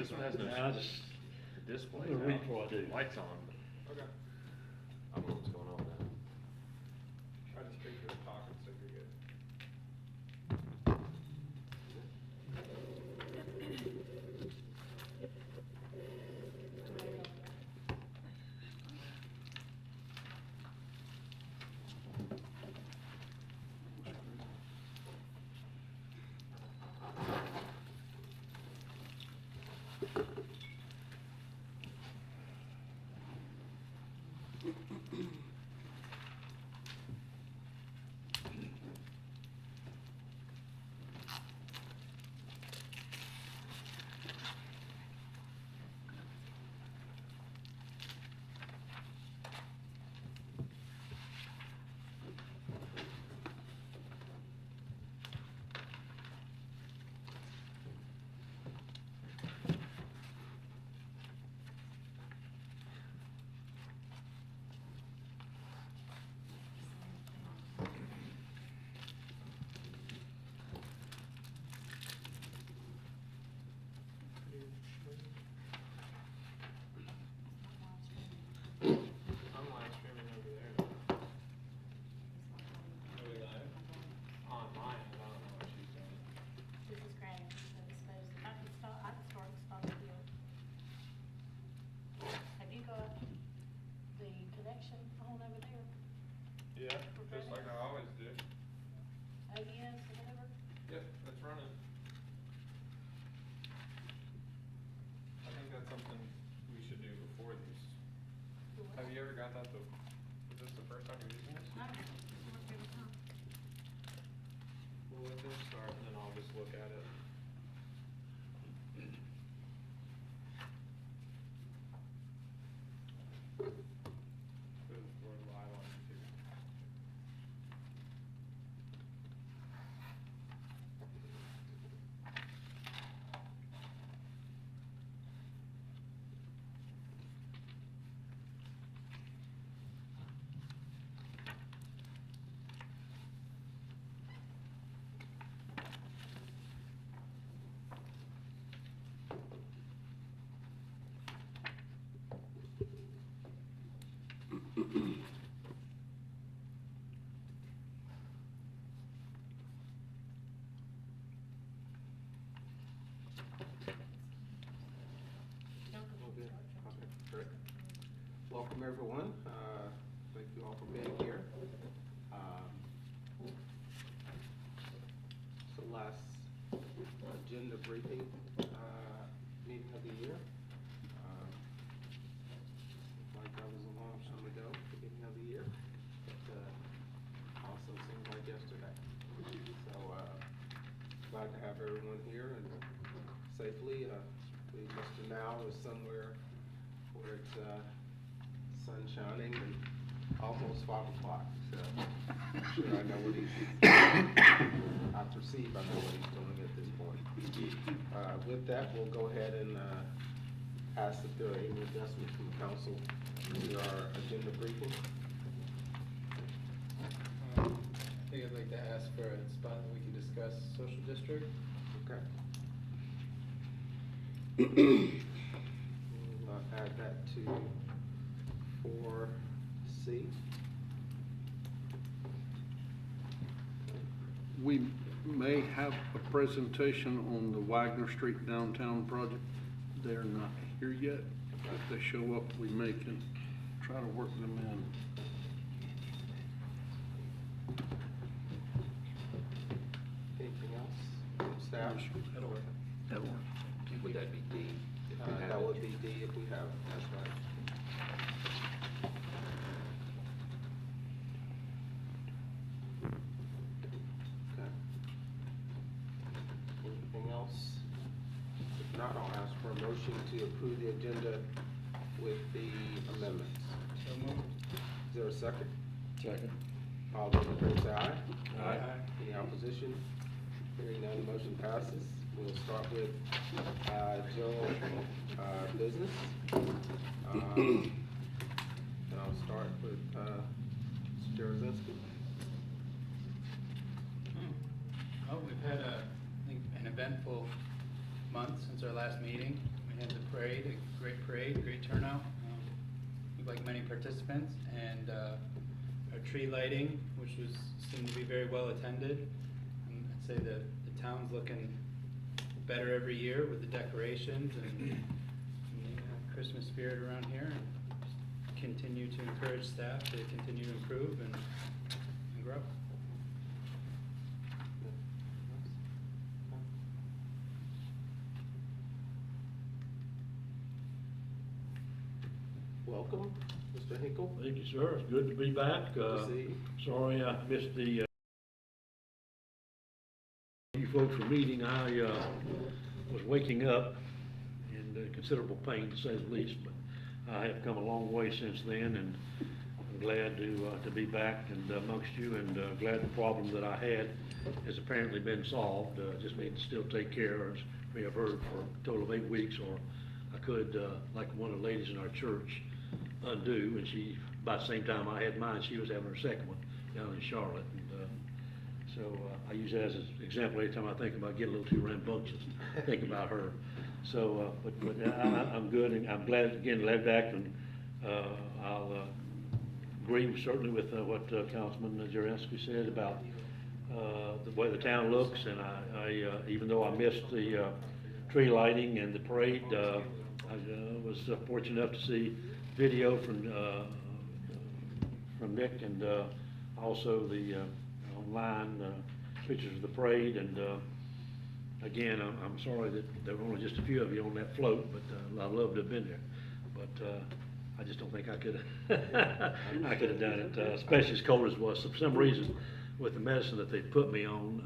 This one has no I just, display. I'm gonna read before I do. Lights on. Okay. I don't know what's going on now. I just picked your pocket, so you're good. I'm live streaming over there. Are we live? On mine, I don't know what she's doing. This is great, so this goes, I can start stop here. Have you got the connection on over there, Yeah, just like I always do. OBS or whatever? Yep, it's running. I think that's something we should do before these. Do what? Have you ever got that is this the first time you're using this? No, it's worked every time. We'll let this start and then I'll just look at it. We're live on YouTube. Don't go Okay, start okay, great. Welcome, everyone. Thank you all for being here. It's the last agenda briefing meeting of the year. Like that was a long time ago, beginning of the year, but also seems like yesterday. So glad to have everyone here and safely. I believe Mr. Now is somewhere where it's sun shining and almost 5 o'clock. So I'm sure I know what he's, I perceive I know what he's doing at this point. With that, we'll go ahead and ask if there are any adjustments from the council to our agenda briefing. I think I'd like to ask for a spot that we can discuss social district. Okay. We'll add that to 4C. We may have a presentation on the Wagner Street downtown project. They're not here yet. If they show up, we may can try to work them in. Anything else from staff? That'll work. That'll work. Would that be D? if we have That it? would be D if we have, that's right. Okay. Anything else? If not, I'll ask for a motion to approve the agenda with the amendments. So moved. Is there a second? Second. All those in favor say aye. Aye. Any opposition? Hearing none, motion passes. We'll start with general business. And I'll start with Mr. Jarozinski. Oh, we've had I think, an eventful month since our last meeting. We We had the parade, a great parade, great turnout, like many participants, and our tree lighting, which seemed to be very well attended. And I'd say that the town's looking better every year with the decorations and the Christmas spirit around here. And just continue to encourage staff to continue to improve and grow. Welcome, Mr. Hinkle. Thank you, sir. It's good to be back. Good to see you. Sorry I missed the, you folks were meeting. I was waking up in considerable pain, to say the least, but I have come a long way since then, and I'm glad to be back and amongst you, and glad the problem that I had has apparently been solved. Just need to still take care, as we have heard, for a total of 8 weeks, or I could, like one of the ladies in our church, undo, and she, by the same time I had mine, she was having her second one down in Charlotte, and so I use that as an example every time I think about getting a little too rambunctious, think about her. So, but I'm good, and I'm glad back, and I'll agree certainly with what Councilman Jurenski said about the way the town looks, and I even though I missed the tree lighting and the parade, I was fortunate enough to see video from Nick, and also the online pictures of the parade. And again, I'm sorry that there were only just a few of you on that float, but I'd love to have been there. But I just don't think I could I could have done it, especially as cold as it was. For some reason, with the medicine that they put me on,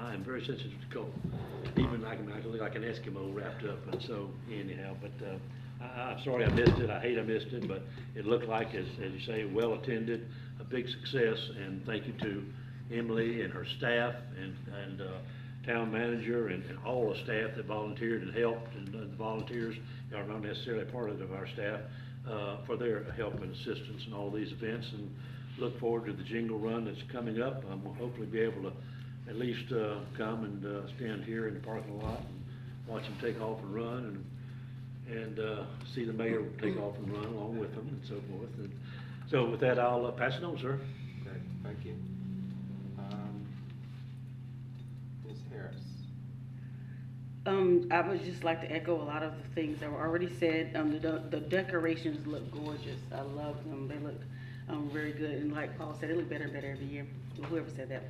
I am very sensitive to cold. Even I can look like an Eskimo wrapped up, and so anyhow, but I'm sorry I missed it. I hate I missed it, but it looked like, as you say, well attended, a big success, and thank you to Emily and her staff and town manager and all the staff that volunteered and helped, and the volunteers are not necessarily part of our staff, for their help and assistance in all these events, and look forward to the jingle run that's coming up. We'll hopefully be able to at least come and stand here in the parking lot and watch them take off and run, and see the mayor take off and run along with them, and so forth. And so with that, I'll pass it on, sir. Great, thank you. Ms. Harris. I would just like to echo a lot of the things that were already said. The decorations look gorgeous. I love them. They look very good. And like Paul said, they look better and better every year. Whoever said that.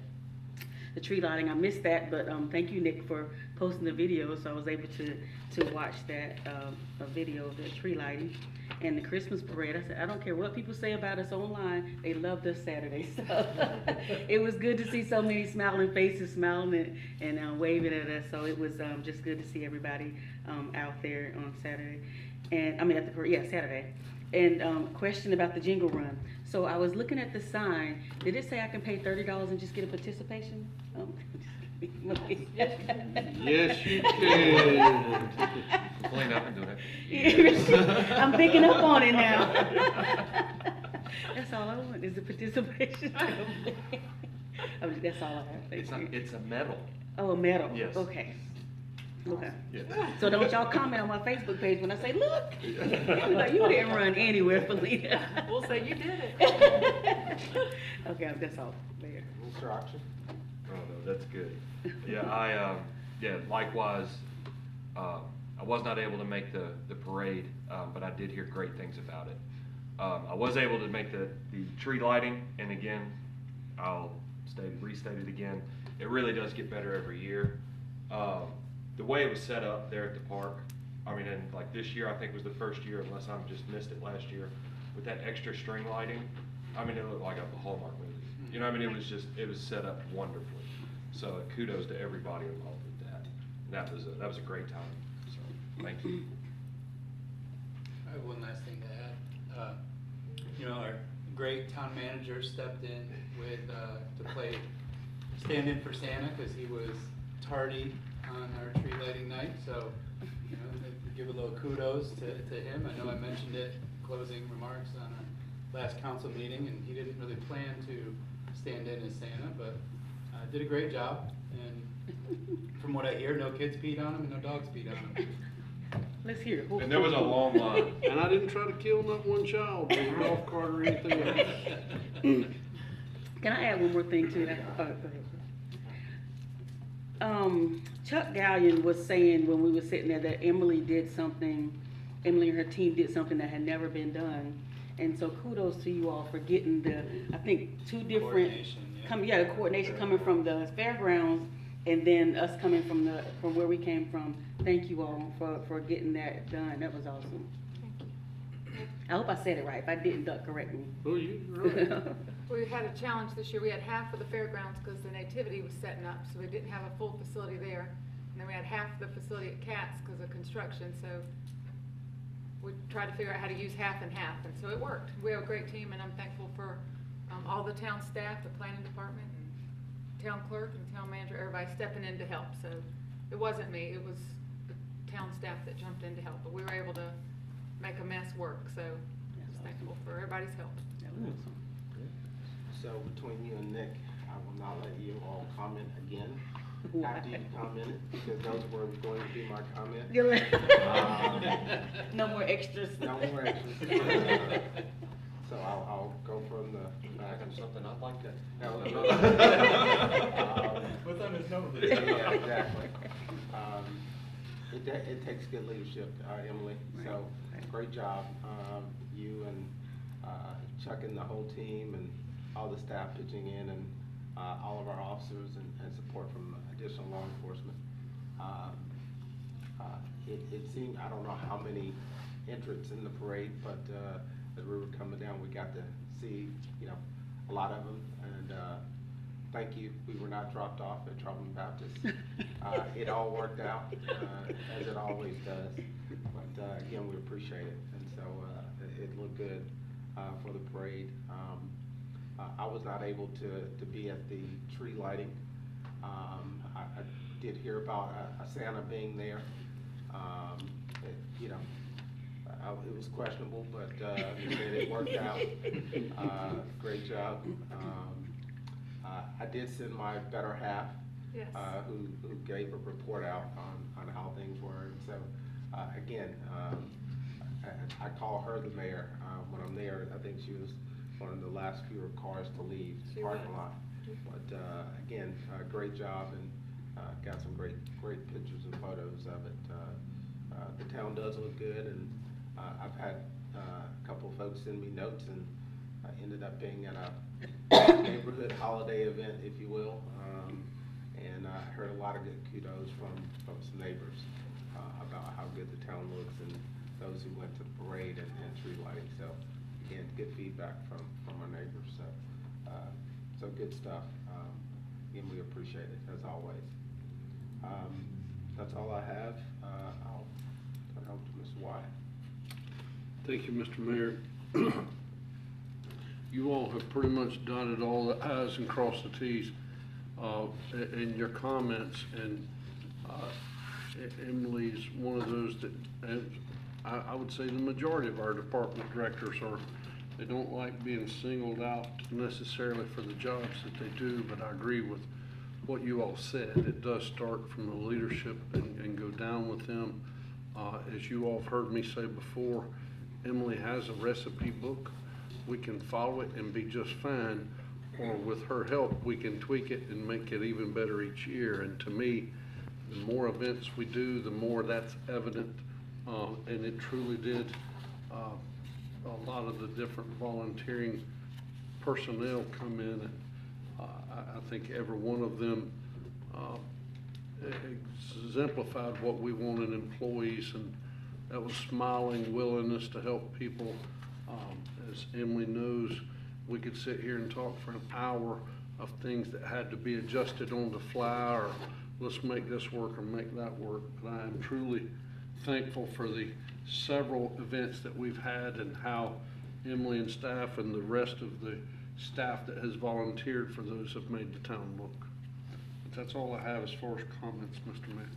The tree lighting, I missed that, but thank you, Nick, for posting the video, so I was able to watch that a video of the tree lighting. And the Christmas parade, I said, I don't care what people say about us online, they loved us Saturday. So it was good to see so many smiling faces, smiling and waving at us. So it was just good to see everybody out there on Saturday. And I mean, at the parade, yeah, Saturday. And question about the jingle run. So I was looking at the sign. Did it say I can pay $30 and just get a participation? Yes, you can. Clean up and do it. I'm picking up on it now. That's all I want is the participation. That's all I have. It's a medal. Oh, a medal. Yes. Okay. Okay. Yeah. So don't y'all comment on my Facebook page when I say, look, you didn't run anywhere, Felina. We'll say you did it. Okay, that's all. There. Mr. Auction. Oh, no, that's good. Yeah, likewise, I was not able to make the parade, but I did hear great things about it. I was able to make the tree lighting, and again, I'll restate it again, it really does get better every year. The way it was set up there at the park, I mean, and like this year, I think was the first year, unless I just missed it last year, with that extra string lighting, I mean, it looked like a Hallmark movie. You know, I mean, it was set up wonderfully. So kudos to everybody involved with that. And that was a great time. So thank you. I have one last thing to add. Our great town manager stepped in with to play stand-in for Santa because he was tardy on our tree lighting night. So, give a little kudos to him. I know I mentioned it in closing remarks on our last council meeting, and he didn't really plan to stand in as Santa, but did a great job. And from what I hear, no kids peed on him and no dogs peed on him. Let's hear it. And there was a long line. And I didn't try to kill not one child, or a golf cart or anything else. Can I add one more thing to that? Oh, go ahead. Chuck Gallion was saying when we were sitting there that Emily and her team did something that had never been done. And so kudos to you all for getting I think two different, Coordination, yeah. the coordination coming from the fairgrounds and then us coming from where we came from. Thank you all for getting that done. That was awesome. I hope I said it right. If I didn't, Doug, correct me. Oh, you're right. We had a challenge this year. We had half of the fairgrounds because the nativity was setting up, so we didn't have a full facility there. And then we had half the facility at Cats because of construction, so we tried to figure out how to use half and half, and so it worked. We have a great team, and I'm thankful for all the town staff, the planning department, and town clerk and town manager, everybody stepping in to help. So it wasn't me, it was the town staff that jumped in to help, but we were able to make a mess work, so just thankful for everybody's help. That was awesome. So between you and Nick, I will not let you all comment again after you commented, because those were going to be my comments. No more extras. No more extras. So I'll go from the back. Something I'd like to. What's on his nose? Yeah, exactly. It takes good leadership, Emily, so great job. You and Chuck and the whole team and all the staff pitching in, and all of our officers and support from additional law enforcement. It seemed, I don't know how many entrants in the parade, but as we were coming down, we got to see, a lot of them, and thank you. We were not dropped off at Troutman Baptist. It all worked out, as it always does, but again, we appreciate it, and so it looked good for the parade. I was not able to be at the tree lighting. I did hear about a Santa being there. It was questionable, but it worked out. Great job. I did send my better half, Yes. who gave a report out on how things were. And so, again, I call her the mayor when I'm there. I think she was one of the last few cars to leave the She parking was. lot. But again, great job, and got some great pictures and photos of it. The town does look good, and I've had a couple of folks send me notes, and I ended up being at a neighborhood holiday event, if you will, and I heard a lot of good kudos from some neighbors about how good the town looks, and those who went to the parade and tree lighting. So again, good feedback from our neighbors. So good stuff. Again, we appreciate it as always. That's all I have. I'll turn it over to Ms. White. Thank you, Mr. Mayor. You all have pretty much dotted all the i's and crossed the t's in your comments, and Emily's one of those that, I would say the majority of our department directors they don't like being singled out necessarily for the jobs that they do, but I agree with what you all said. It does start from the leadership and go down with them. As you all have heard me say before, Emily has a recipe book. We can follow it and be just fine, or with her help, we can tweak it and make it even better each year. And to me, the more events we do, the more that's evident, and it truly did. A lot of the different volunteering personnel come in, and I think every one of them exemplified what we want in employees, and that was smiling willingness to help people. As Emily knows, we could sit here and talk for an hour of things that had to be adjusted on the fly, or let's make this work or make that work. But I am truly thankful for the several events that we've had, and how Emily and staff and the rest of the staff that has volunteered for those have made the town look. But that's all I have as far as comments, Mr. Mayor.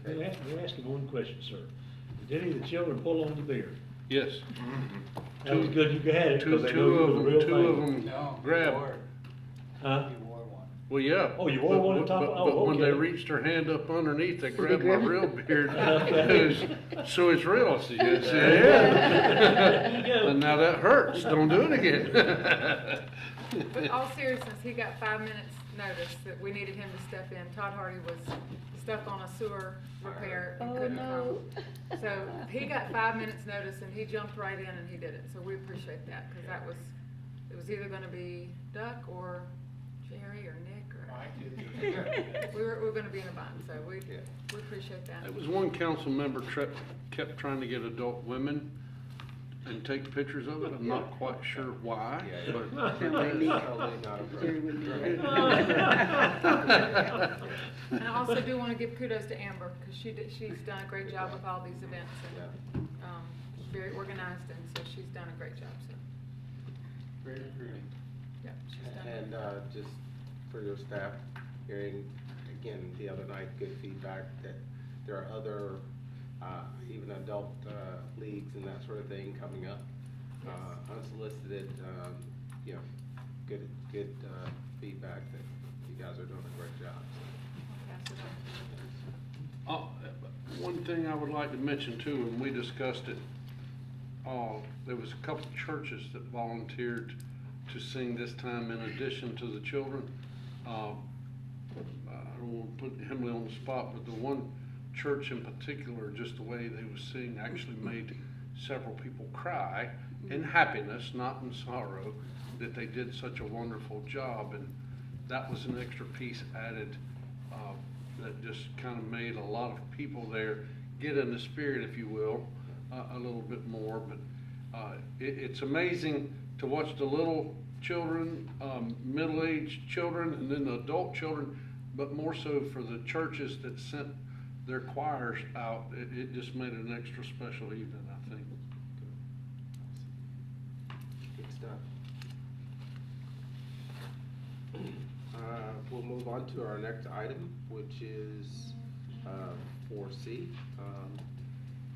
We're asking one question, sir. Did any of the children pull on the beer? Yes. That was good you had it, Two because they know of it was a real them thing. No, he grabbed. wore it. Huh? He wore one. Well, yeah. Oh, you wore one on top of- oh, But when they okay. reached their hand up underneath, they grabbed my real beard. So it's real. I said, yes, it is. And now that hurts. Don't do it again. But in all seriousness, he got 5 minutes notice that we needed him to step in. Todd Hardy was stuck on a sewer repair and Oh, couldn't no. come. So he got 5 minutes notice and he jumped right in and he did it. So we appreciate that, because it was either gonna be Duck or Jerry or Nick or. We were gonna be in a bind, so we appreciate that. It was one council member kept trying to get adult women and take pictures of it. I'm not quite sure why, Yeah. but. Totally not a Jerry wouldn't do problem. that. And I also do wanna give kudos to Amber, because she's done a great job with all these events and, very organized, and so she's done a great job, so, Great recruiting. yeah, she's done. And just for your staff, hearing again the other night, good feedback that there are other, even adult leagues and that sort of thing coming up. Unsolicited, you know, good feedback that you guys are doing a great job. Pass it on. One thing I would like to mention too, and we discussed it, there was a couple of churches that volunteered to sing this time in addition to the children. I don't want to put Himley on the spot, but the one church in particular, just the way they would sing actually made several people cry in happiness, not in sorrow, that they did such a wonderful job. And that was an extra piece added that just kind of made a lot of people there get in the spirit, if you will, a little bit more. But it's amazing to watch the little children, middle-aged children, and then the adult children, but more so for the churches that sent their choirs out. It just made it an extra special evening, I think. Good stuff. We'll move on to our next item, which is 4C.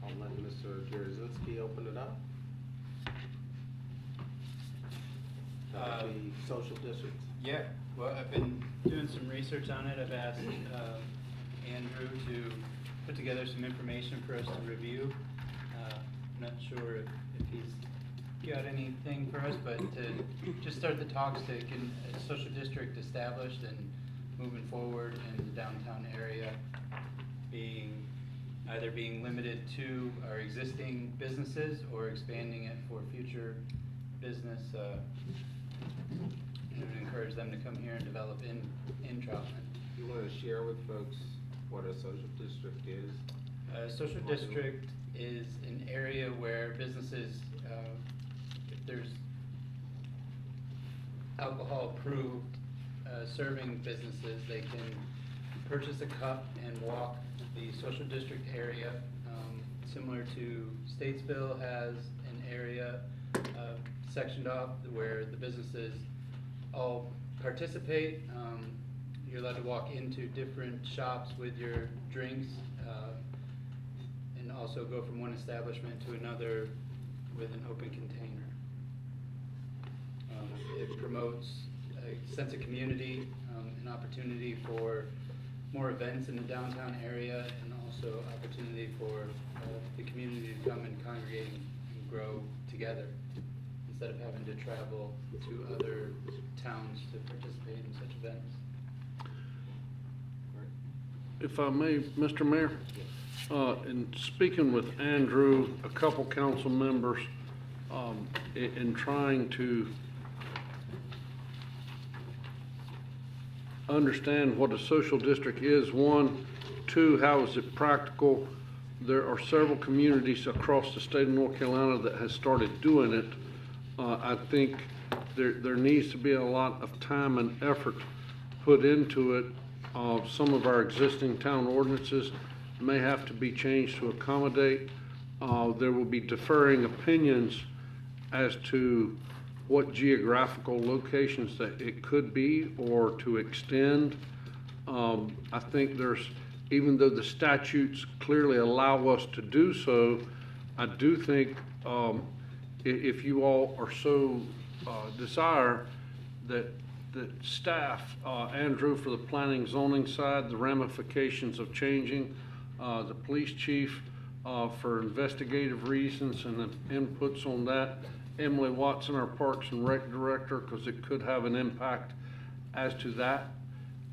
I'll let Mr. Jaruzelski open it up. That'll be social districts. Yeah, well, I've been doing some research on it. I've asked Andrew to put together some information for us to review. I'm not sure if he's got anything for us, but to just start the talks to get a social district established and moving forward in the downtown area, either being limited to our existing businesses or expanding it for future business, and encourage them to come here and develop in Troutman. You want to share with folks what a social district is? A social district is an area where businesses, if there's alcohol-approved serving businesses, they can purchase a cup and walk the social district area, similar to Statesville has an area sectioned off where the businesses all participate. You're allowed to walk into different shops with your drinks, and also go from one establishment to another with an open container. It promotes a sense of community, an opportunity for more events in the downtown area, and also opportunity for the community to come and congregate and grow together instead of having to travel to other towns to participate in such events. If I may, Mr. Mayor, in speaking with Andrew, a couple council members, in trying to understand what a social district is, one, two, how is it practical? There are several communities across the state of North Carolina that has started doing it. I think there needs to be a lot of time and effort put into it. Some of our existing town ordinances may have to be changed to accommodate. There will be differing opinions as to what geographical locations that it could be or to extend. I think even though the statutes clearly allow us to do so, I do think if you all are so desire that that staff, Andrew for the planning zoning side, the ramifications of changing, the police chief for investigative reasons and the inputs on that, Emily Watson, our Parks and Rec Director, because it could have an impact as to that,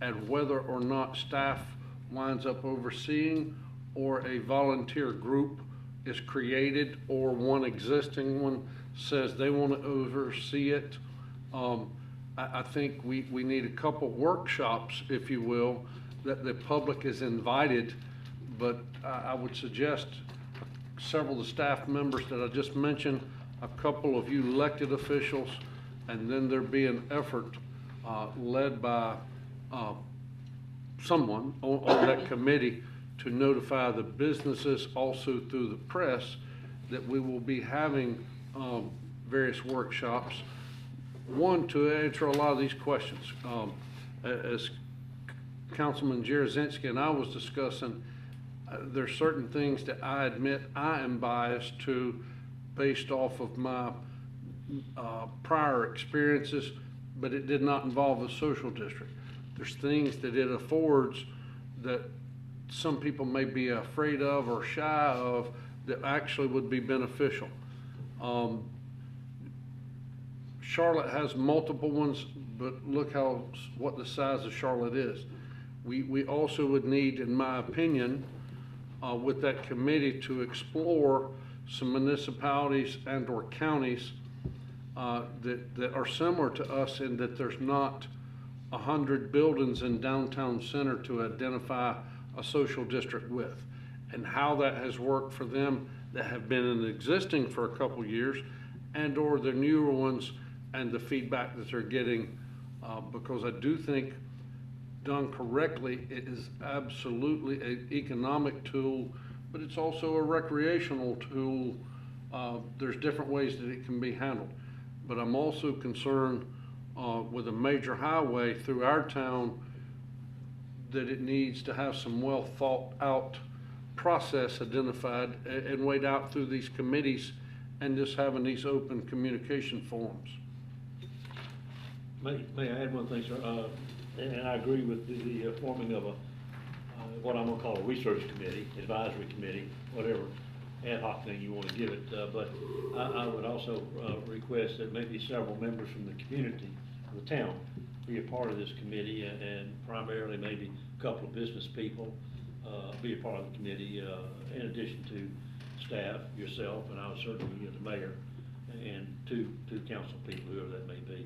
and whether or not staff winds up overseeing or a volunteer group is created or one existing one says they want to oversee it. I think we need a couple workshops, if you will, that the public is invited, but I would suggest several of the staff members that I just mentioned, a couple of you elected officials, and then there be an effort led by someone on that committee to notify the businesses also through the press that we will be having various workshops. One, to answer a lot of these questions. As Councilman Jarozinski and I was discussing, there's certain things that I admit I am biased to based off of my prior experiences, but it did not involve a social district. There's things that it affords that some people may be afraid of or shy of that actually would be beneficial. Charlotte has multiple ones, but look what the size of Charlotte is. We also would need, in my opinion, with that committee to explore some municipalities and or counties that are similar to us in that there's not 100 buildings in downtown center to identify a social district with, and how that has worked for them that have been in existing for a couple years and or the newer ones and the feedback that they're getting, because I do think done correctly, it is absolutely an economic tool, but it's also a recreational tool. There's different ways that it can be handled. But I'm also concerned with a major highway through our town that it needs to have some well thought out process identified and weighed out through these committees and just having these open communication forums. May I add one thing, sir? And I agree with the forming of what I'm gonna call a research committee, advisory committee, whatever ad hoc thing you want to give it. But I would also request that maybe several members from the community, of the town, be a part of this committee, and primarily maybe a couple of business people be a part of the committee, in addition to staff, yourself, and I would certainly be the mayor, and two council people, whoever that may be.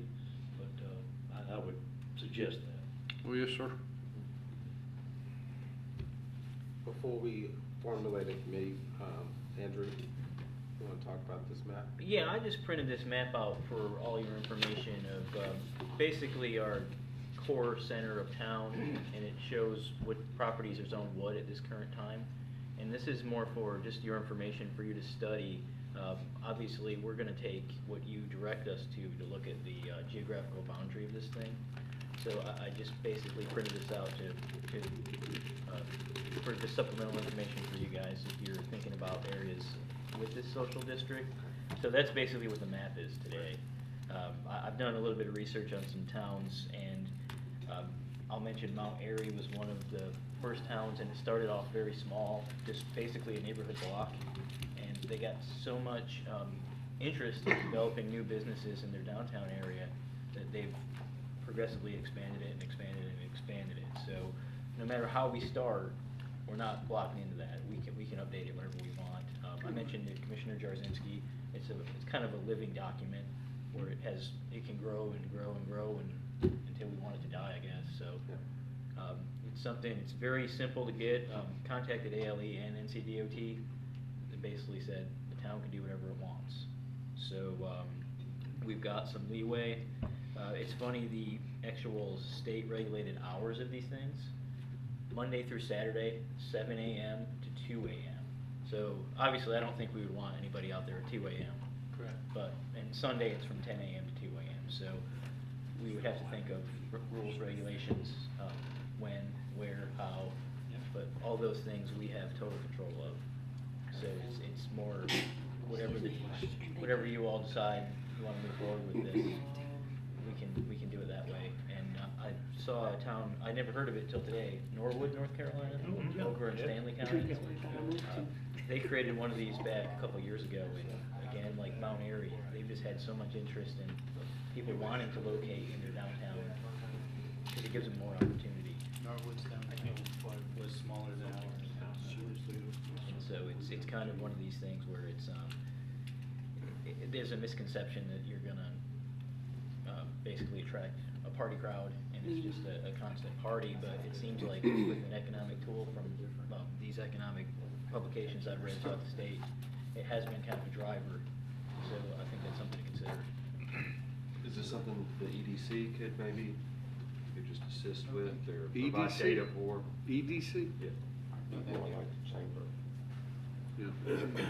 But I would suggest that. Well, yes, sir. Before we formulate a committee, Andrew, you want to talk about this map? Yeah, I just printed this map out for all your information of basically our core center of town, and it shows what properties are zoned what at this current time. And this is more for just your information for you to study. Obviously, we're going to take what you direct us to look at the geographical boundary of this thing. So I just basically printed this out for just supplemental information for you guys if you're thinking about areas with this social district. So that's basically what the map is today. I've done a little bit of research on some towns, and I'll mention Mount Airy was one of the first towns, and it started off very small, just basically a neighborhood block, and they got so much interest in developing new businesses in their downtown area that they've progressively expanded it and expanded it and expanded it. So no matter how we start, we're not blocking into that. We can update it whenever we want. I mentioned that Commissioner Jarozinski, it's kind of a living document where it can grow and grow and grow until we want it to die, I guess. So it's something, it's very simple to get. Contacted ALE and NCDOT. They basically said the town can do whatever it wants. So we've got some leeway. It's funny, the actual state regulated hours of these things, Monday through Saturday, 7 a.m. to 2 a.m. So obviously I don't think we would want anybody out there at 2 a.m. Correct. But, and Sunday it's from 10 a.m. to 2 a.m. So we would have to think of rules, regulations, when, where, how, but all those things we have total control of. So it's more whatever you all decide you want to move forward with this. we can do it that way. And I saw a town, I never heard of it till today, Norwood, North Carolina, yeah. over in Yeah. Stanley County. They created one of these back a couple years ago, and again, like Mount Airy, they've just had so much interest in people wanting to locate in their downtown, because it gives them more opportunity. Norwood's downtown was smaller than ours. And so it's kind of one of these things where it's, there's a misconception that you're gonna, basically attract a party crowd, and it's just a constant party, but it seems like with an economic tool from, these economic publications I've read throughout the state, it has been kind of a driver, so I think that's something to consider. Is this something the EDC could maybe, could just assist with, or provide EDC? data for? EDC? Yeah. More like the chamber. Yeah,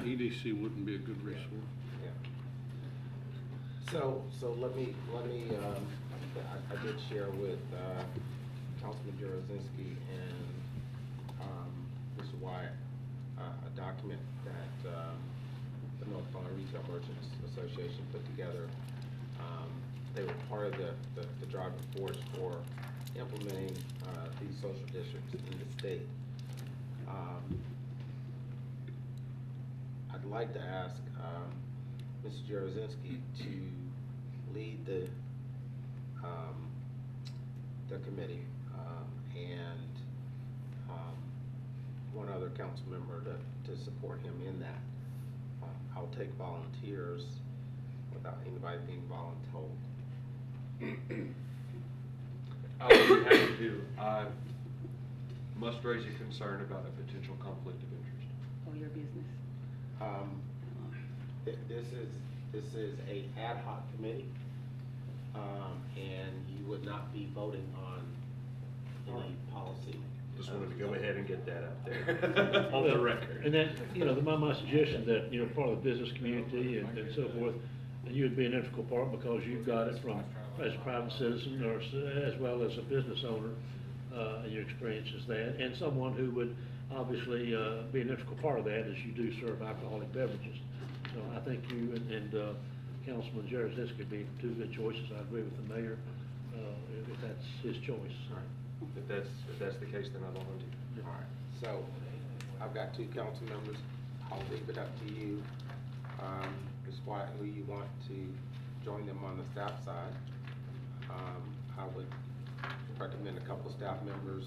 EDC wouldn't be a good resource. Yeah. So let me, I did share with, Councilman Jarozinski and, Mr. Wyatt, a document that, the North Carolina Retail Merchants Association put together. They were part of the driving force for implementing, these social districts in the state. I'd like to ask, Mr. Jarozinski to lead the committee, and, one other council member to support him in that. I'll take volunteers without anybody being voluntold. I would be happy to. I must raise a concern about a potential conflict of interest. Oh, your business. This is a ad hoc committee, and you would not be voting on any policy. Just wanted to go ahead and get that out there on the record. And that, my suggestion that, part of the business community and so forth, and you would be an integral part because you've got it from, as a private citizen or as well as a business owner, and your experience is that, and someone who would obviously, be an integral part of that as you do serve alcoholic beverages. So I think you and Councilman Jarozinski could be two good choices. I agree with the mayor, if that's his choice. All right. If that's the case, then I volunteer. All right, so I've got two council members. I'll leave it up to you, Ms. White, who you want to join them on the staff side. I would recommend a couple of staff members.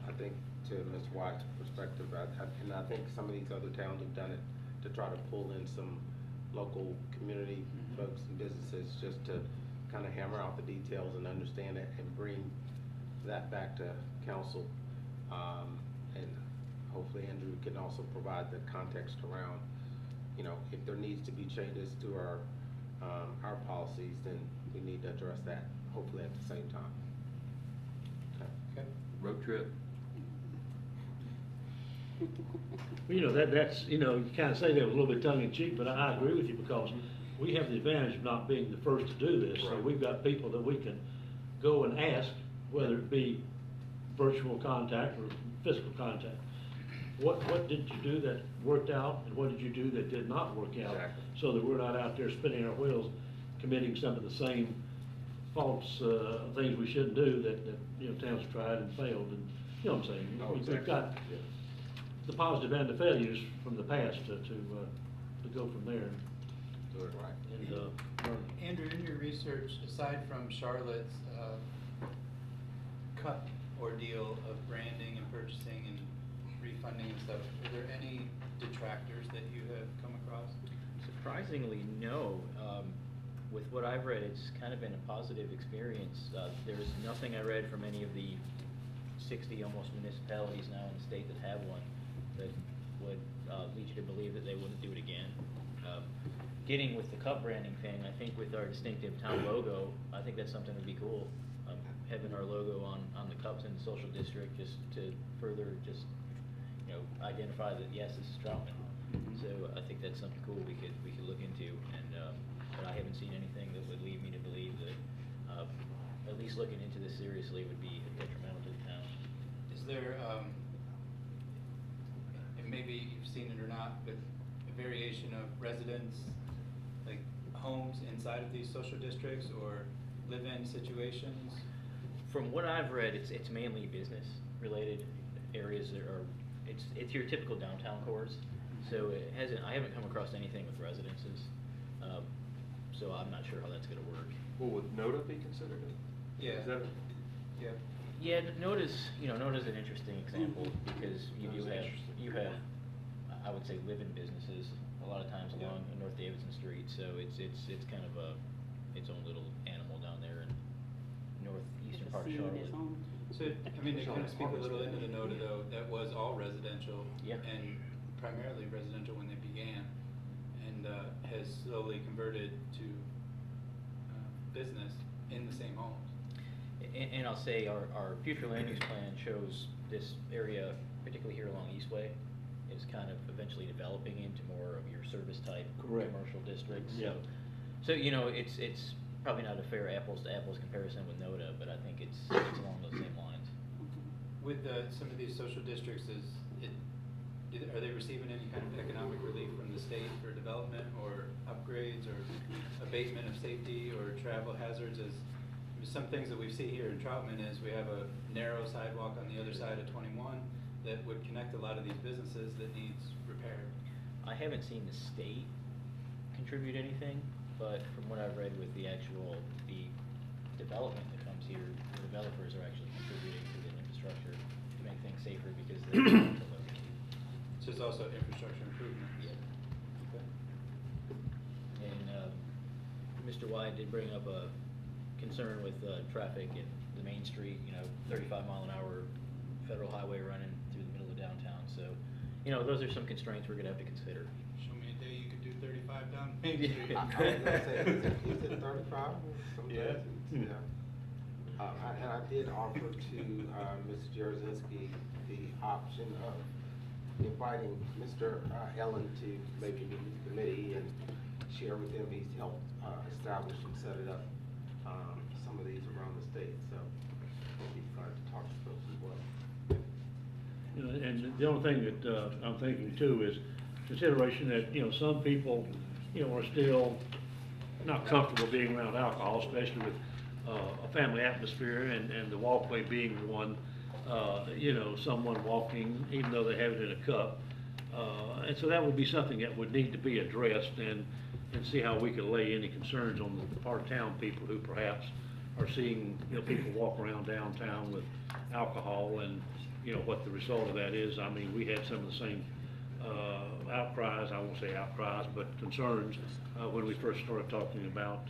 I think to Ms. White's perspective, and I think some of these other towns have done it to try to pull in some local community folks and businesses just to kind of hammer out the details and understand it and bring that back to council. And hopefully Andrew can also provide the context around, if there needs to be changes to our policies, then we need to address that, hopefully at the same time. Okay. Road trip. Well, that's, you kind of say that with a little bit tongue in cheek, but I agree with you because we have the advantage of not being the first to do this. So Right. we've got people that we can go and ask, whether it be virtual contact or physical contact. What did you do that worked out, and what did you do that did not work out? Exactly. So that we're not out there spinning our wheels, committing some of the same false things we shouldn't do that towns have tried and failed, and you know what I'm saying? Oh, We've exactly. got Yeah. the positive and the failures from the past to go from there Do it right. and learn. Andrew, in your research, aside from Charlotte's cut ordeal of branding and purchasing and refunding and stuff, are there any detractors that you have come across? Surprisingly, no. With what I've read, it's kind of been a positive experience. There's nothing I read from any of the 60 almost municipalities now in the state that have one that would lead you to believe that they wouldn't do it again. Getting with the cup branding thing, I think with our distinctive town logo, I think that's something that'd be cool. Having our logo on the cups in the social district just to further identify that yes, this is Troutman. So I think that's something cool we could look into, and but I haven't seen anything that would lead me to believe that at least looking into this seriously would be detrimental to the town. Is there, and maybe you've seen it or not, but a variation of residents, like homes inside of these social districts or live-in situations? From what I've read, it's mainly business related areas that are, it's your typical downtown cores. So I haven't come across anything with residences. So I'm not sure how that's gonna work. Well, would NODA be considered it? Yeah. Is that, Yeah. Yeah, Noda's an interesting example because Noda's interesting. you have, I would say, live-in businesses a lot of times along North Davidson Street. So it's kind of its own little animal down there in northeastern part of Charlotte. So, I mean, to kind of speak a little into the NODA though, that was all residential. Yep. And primarily residential when they began, and has slowly converted to business in the same homes. And I'll say our future land use plan shows this area, particularly here along Eastway, is kind of eventually developing into more of your service type Correct. commercial districts. Yeah. So it's probably not a fair apples to apples comparison with NODA, but I think it's along those same lines. With some of these social districts, are they receiving any kind of economic relief from the state for development or upgrades or abatement of safety or travel hazards? As some things that we see here in Troutman is we have a narrow sidewalk on the other side of 21 that would connect a lot of these businesses that needs repaired. I haven't seen the state contribute anything, but from what I've read with the development that comes here, the developers are actually contributing to the infrastructure to make things safer because they're trying to live. So it's also infrastructure improvement. Yeah. Okay. And Mr. Wyatt did bring up a concern with traffic in the main street, 35-mile-an-hour federal highway running through the middle of downtown. So, those are some constraints we're gonna have to consider. Show me a day you could do 35 down Main Yeah. Street. I was gonna say, is it 35? Sometimes Yeah. it's, and I did offer to Mr. Jarzynski the option of inviting Mr. Ellen to maybe meet with the committee and share with them. He's helped establish and set it up, some of these around the state. So I'll be glad to talk to folks as well. And the only thing that I'm thinking too is consideration that, some people, are still not comfortable being around alcohol, especially with a family atmosphere and the walkway being one, someone walking, even though they have it in a cup. And so that would be something that would need to be addressed and see how we could lay any concerns on the part of town people who perhaps are seeing, people walk around downtown with alcohol and, what the result of that is. I mean, we had some of the same outcries, I won't say outcries, but concerns when we first started talking about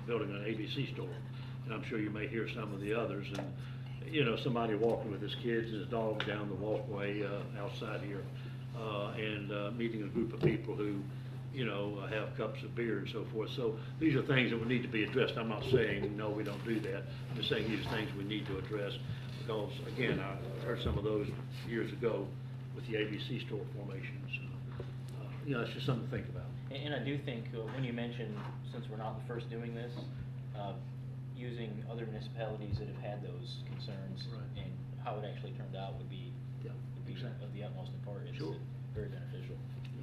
building an ABC store. And I'm sure you may hear some of the others. And, somebody walking with his kids and his dog down the walkway outside here and meeting a group of people who, have cups of beer and so forth. So these are things that would need to be addressed. I'm not saying, no, we don't do that. I'm just saying these are things we need to address because, again, I heard some of those years ago with the ABC store formations. It's just something to think about. And I do think when you mentioned, since we're not the first doing this, using other municipalities that have had those concerns Right. and how it actually turned out would be exactly. of the utmost importance. Sure. Very beneficial.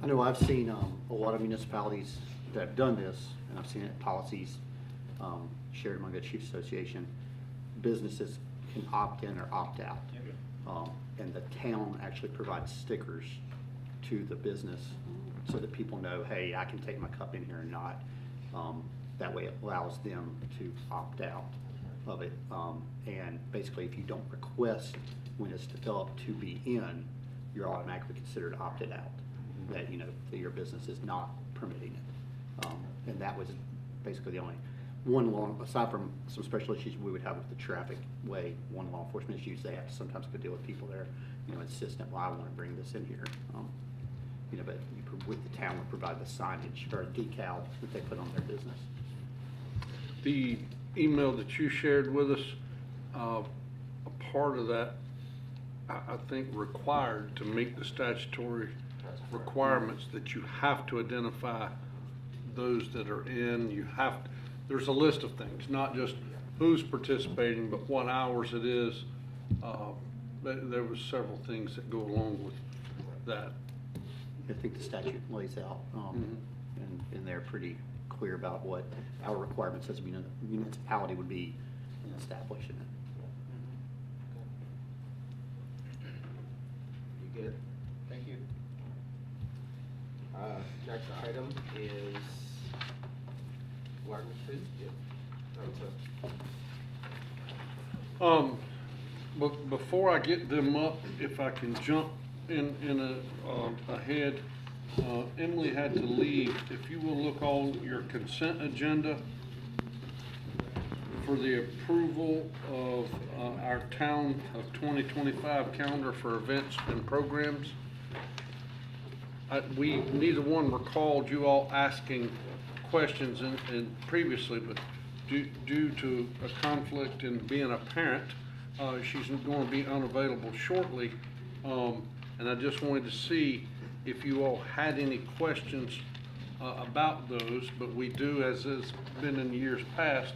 I know I've seen a lot of municipalities that have done this, and I've seen it policies shared among the Chiefs Association. Businesses can opt in or opt out. And the town actually provides stickers to the business so that people know, hey, I can take my cup in here or not. That way it allows them to opt out of it. And basically, if you don't request when it's developed to be in, you're automatically considered opted out. That, that your business is not permitting it. And that was basically the only one aside from some special issues we would have with the traffic way, one law enforcement issues, they have to sometimes go deal with people there, insistent, well, I want to bring this in here. But the town would provide the signage or decal that they put on their business. The email that you shared with us, a part of that, I think required to meet the statutory requirements that you have to identify those that are in, there's a list of things, not just who's participating, but what hours it is. There was several things that go along with that. I think the statute lays out, and they're pretty clear about what our requirements as a municipality would be in establishing it. You good? Thank you. Next item is Wagner Street. Yeah. That's But before I get them up, if I can jump ahead, Emily had to leave. If you will look on your consent agenda for the approval of our town of 2025 calendar for events and programs. We neither one recalled you all asking questions in previously, but due to a conflict in being a parent, she's going to be unavailable shortly. And I just wanted to see if you all had any questions about those, but we do, as has been in years past,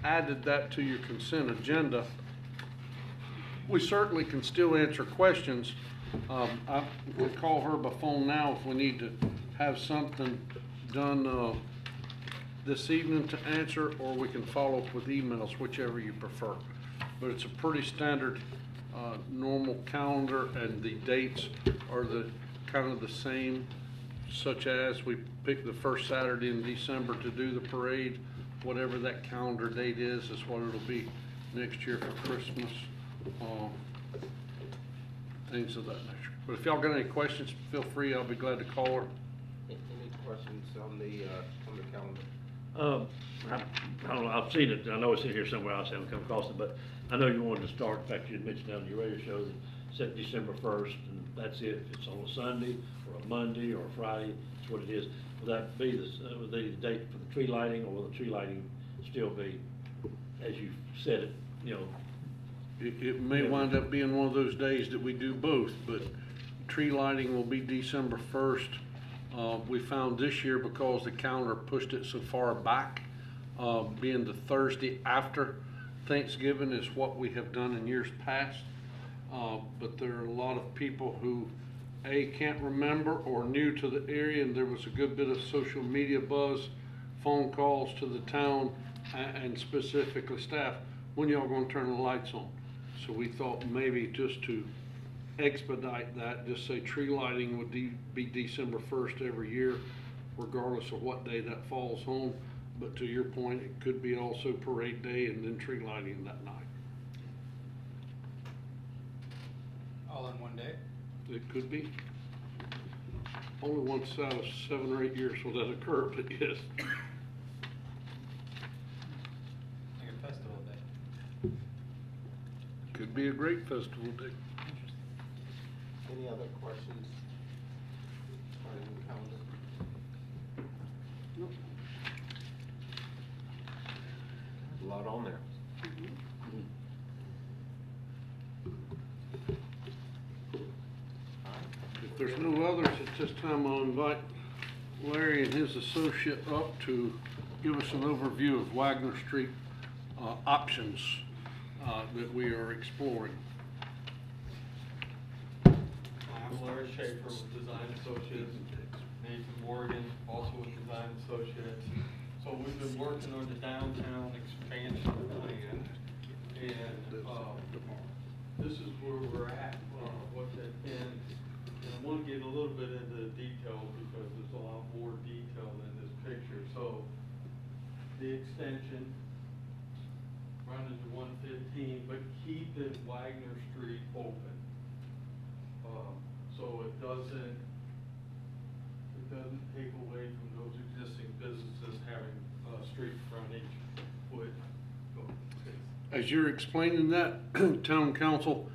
added that to your consent agenda. We certainly can still answer questions. I can call her by phone now if we need to have something done this evening to answer, or we can follow up with emails, whichever you prefer. But it's a pretty standard normal calendar, and the dates are kind of the same, such as we pick the first Saturday in December to do the parade. Whatever that calendar date is what it'll be next year for Christmas, things of that nature. But if y'all got any questions, feel free. I'll be glad to call her. Any questions on the calendar? I don't know, I've seen it, I know it's in here somewhere else, I haven't come across it, but I know you wanted to start, in fact, you had mentioned on your radio show that set December 1st, and that's it. If it's on a Sunday, or a Monday, or a Friday, that's what it is. Will that be the date for the tree lighting, or will the tree lighting still be, as you said it, you know? It may wind up being one of those days that we do both, but tree lighting will be December 1st. We found this year, because the calendar pushed it so far back, being the Thursday after Thanksgiving is what we have done in years past. But there are a lot of people who, can't remember or new to the area, and there was a good bit of social media buzz, phone calls to the town, and specifically staff, when y'all gonna turn the lights on? So we thought maybe just to expedite that, just say tree lighting would be December 1st every year, regardless of what day that falls on. But to your point, it could be also parade day and then tree lighting that night. All in one day? It could be. Only once out of 7 or 8 years will that occur, but yes. Like a festival day? Could be a great festival day. Any other questions on the calendar? Nope. A lot on there. If there's no others, at this time I'll invite Larry and his associate up to give us an overview of Wagner Street options that we are exploring. I'm Larry Schaefer with Design Associates, Nathan Morgan, also with Design Associates. So we've been working on the downtown expansion plan, and this is where we're at, and I want to get a little bit into the detail because there's a lot more detail in this picture. So the extension, running to 115, but keeping Wagner Street open. So it doesn't take away from those existing businesses having street frontage with. As you're explaining that, town council,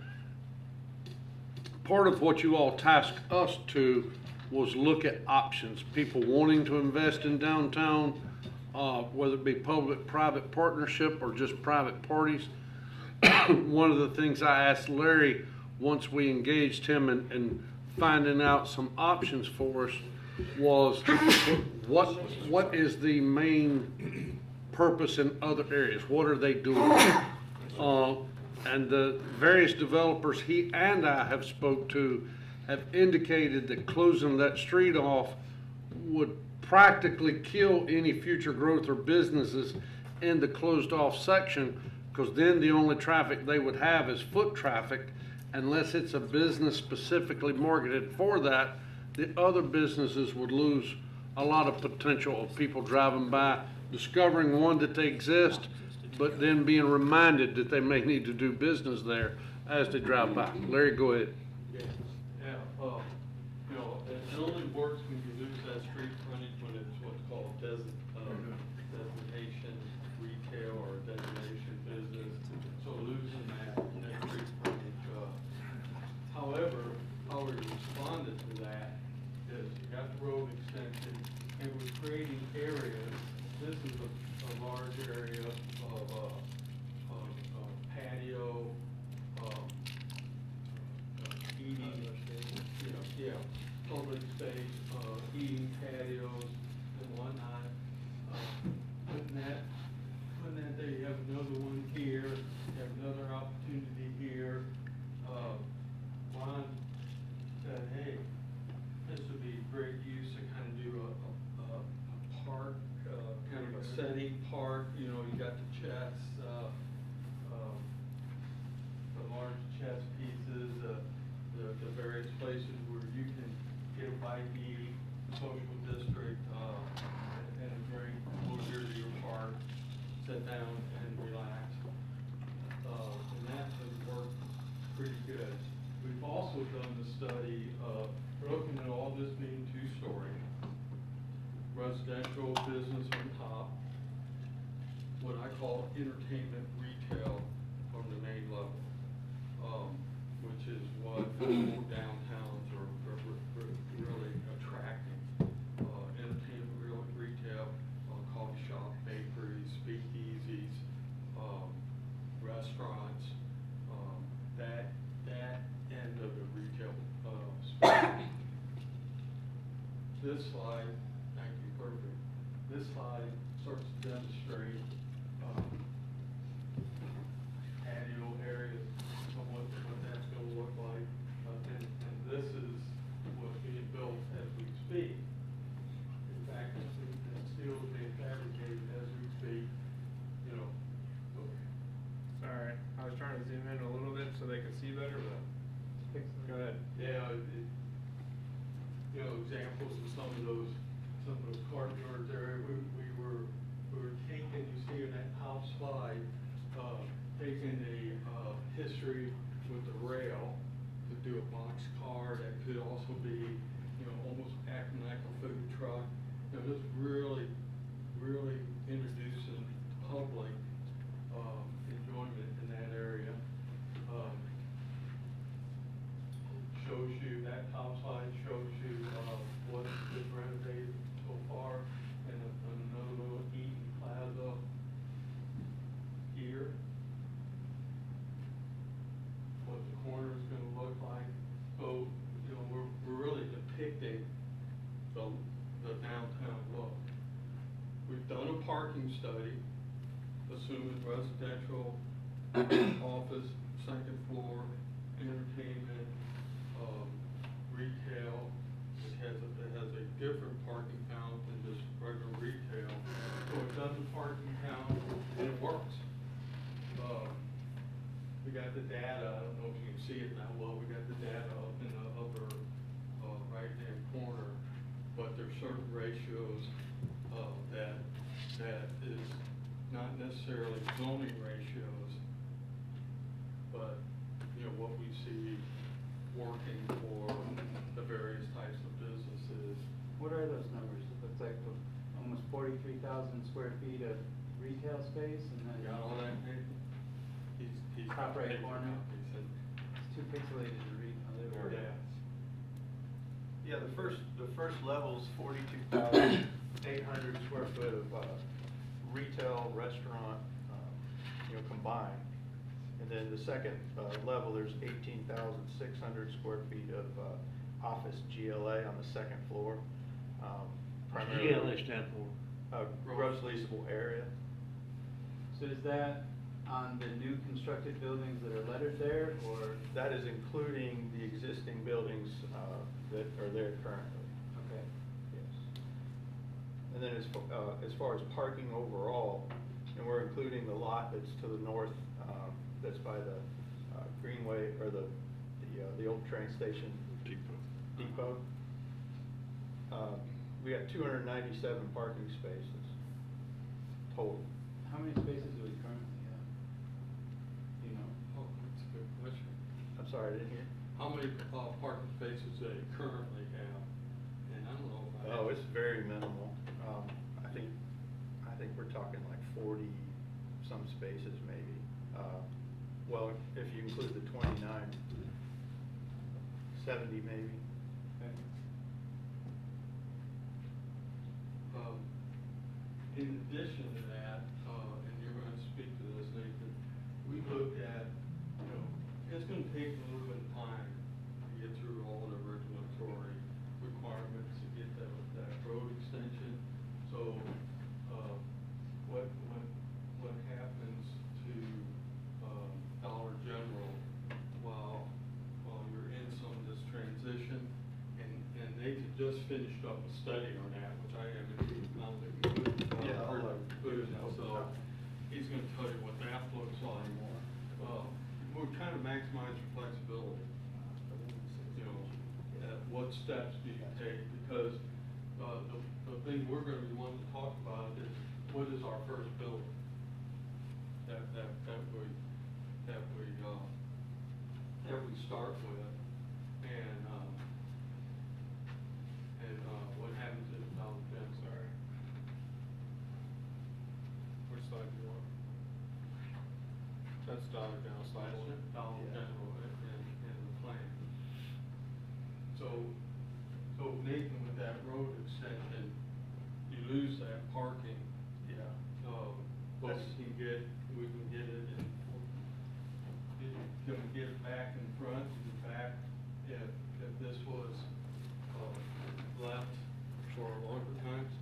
part of what you all tasked us to was look at options. People wanting to invest in downtown, whether it be public-private partnership or just private parties. One of the things I asked Larry once we engaged him in finding out some options for us was what is the main purpose in other areas? What are they doing? And the various developers he and I have spoke to have indicated that closing that street off would practically kill any future growth or businesses in the closed off section, because then the only traffic they would have is foot traffic, unless it's a business specifically marketed for that. The other businesses would lose a lot of potential of people driving by, discovering, one, that they exist, but then being reminded that they may need to do business there as they drive by. Larry, go ahead. Yeah, you know, it only works when you lose that street frontage when it's what's called designation retail or designation business. So losing that street frontage. However, how we responded to that is you got the road extension and we're creating areas. This is a large area of patio, eating, public space, eating patios and whatnot. Putting that there, you have another one here, you have another opportunity here. Ron said, hey, this would be great use to kind of do a park, kind of a setting park, you know, you got the chess, the large chess pieces, the various places where you can get a bite to eat, social district, and a drink, go here to your park, sit down and relax. And that has worked pretty good. We've also done the study of looking at all this being two-story, residential business on top, what I call entertainment retail on the main level, which is what downtowns are really attracting. Entertainment retail, coffee shop, bakeries, speakeasies, restaurants, that end of the retail space. This slide, thank you, perfect. This slide starts to demonstrate patio areas of what that's going to look like. And this is what's being built as we speak. In fact, steel is being fabricated as we speak. You know. Sorry, I was trying to zoom in a little bit so they could see better, but go ahead. Yeah, you know, examples of some of those courtyards area, we were taking, you see in that top slide, taking a history with the rail to do a box car that could also be, you know, almost acting like a food truck. You know, just really introducing public enjoyment in that area. Shows you, that top slide shows you what's been renovated so far, and another little eating plaza here. What the corner is gonna look like. So, you know, we're really depicting the downtown look. We've done a parking study, assuming residential, office, second floor, entertainment, retail. It has a different parking count than just regular retail. So we've done the parking count and it works. We got the data, I don't know if you can see it that well, we got the data up in the upper right-hand corner, but there's certain ratios that is not necessarily zoning ratios, but you know, what we see working for the various types of businesses. What are those numbers? It looks like almost 43,000 square feet of retail space, and then. Got all that, Nate? He's Top right taking corner. copies, and- It's too pixelated to read. Oh, there we go. Yeah, the first level's 42,800 square foot of retail, restaurant, combined. And then the second level, there's 18,600 square feet of office GLA on the second floor. Primarily GLA stand for? Gross leasable area. So is that on the new constructed buildings that are lettered there, or? That is including the existing buildings that are there currently. Okay. Yes. And then as far as parking overall, and we're including the lot that's to the north, that's by the Greenway, or the old train station. Depot. We got 297 parking spaces total. How many spaces do we currently have? Do you know? Oh, that's a good question. I'm sorry, I didn't hear. How many, parking spaces do they currently have? And I don't know if I. Oh, it's very minimal. I think we're talking like 40 some spaces maybe. Well, if you include the 29, 70 maybe. In addition to that, and you're going to speak to this, Nathan, we looked at, it's going to take a little bit of time to get through all the regulatory requirements to get that road extension. So, what happens to Dollar General while you're in some of this transition? And Nathan just finished up a study on that, which I haven't even found it. So he's gonna tell you what that looks like. We're trying to maximize your flexibility. What steps do you take? Because, the thing we're gonna be wanting to talk about is, what is our first building? That we start with, and what happens if Dollar General, sorry. Which side do you want? That's Dollar General side, isn't it? Dollar General in the plan. So Nathan, with that road extension, you lose that parking. Yeah. But we can get it in, can we get it back in front and back if this was, left for longer times?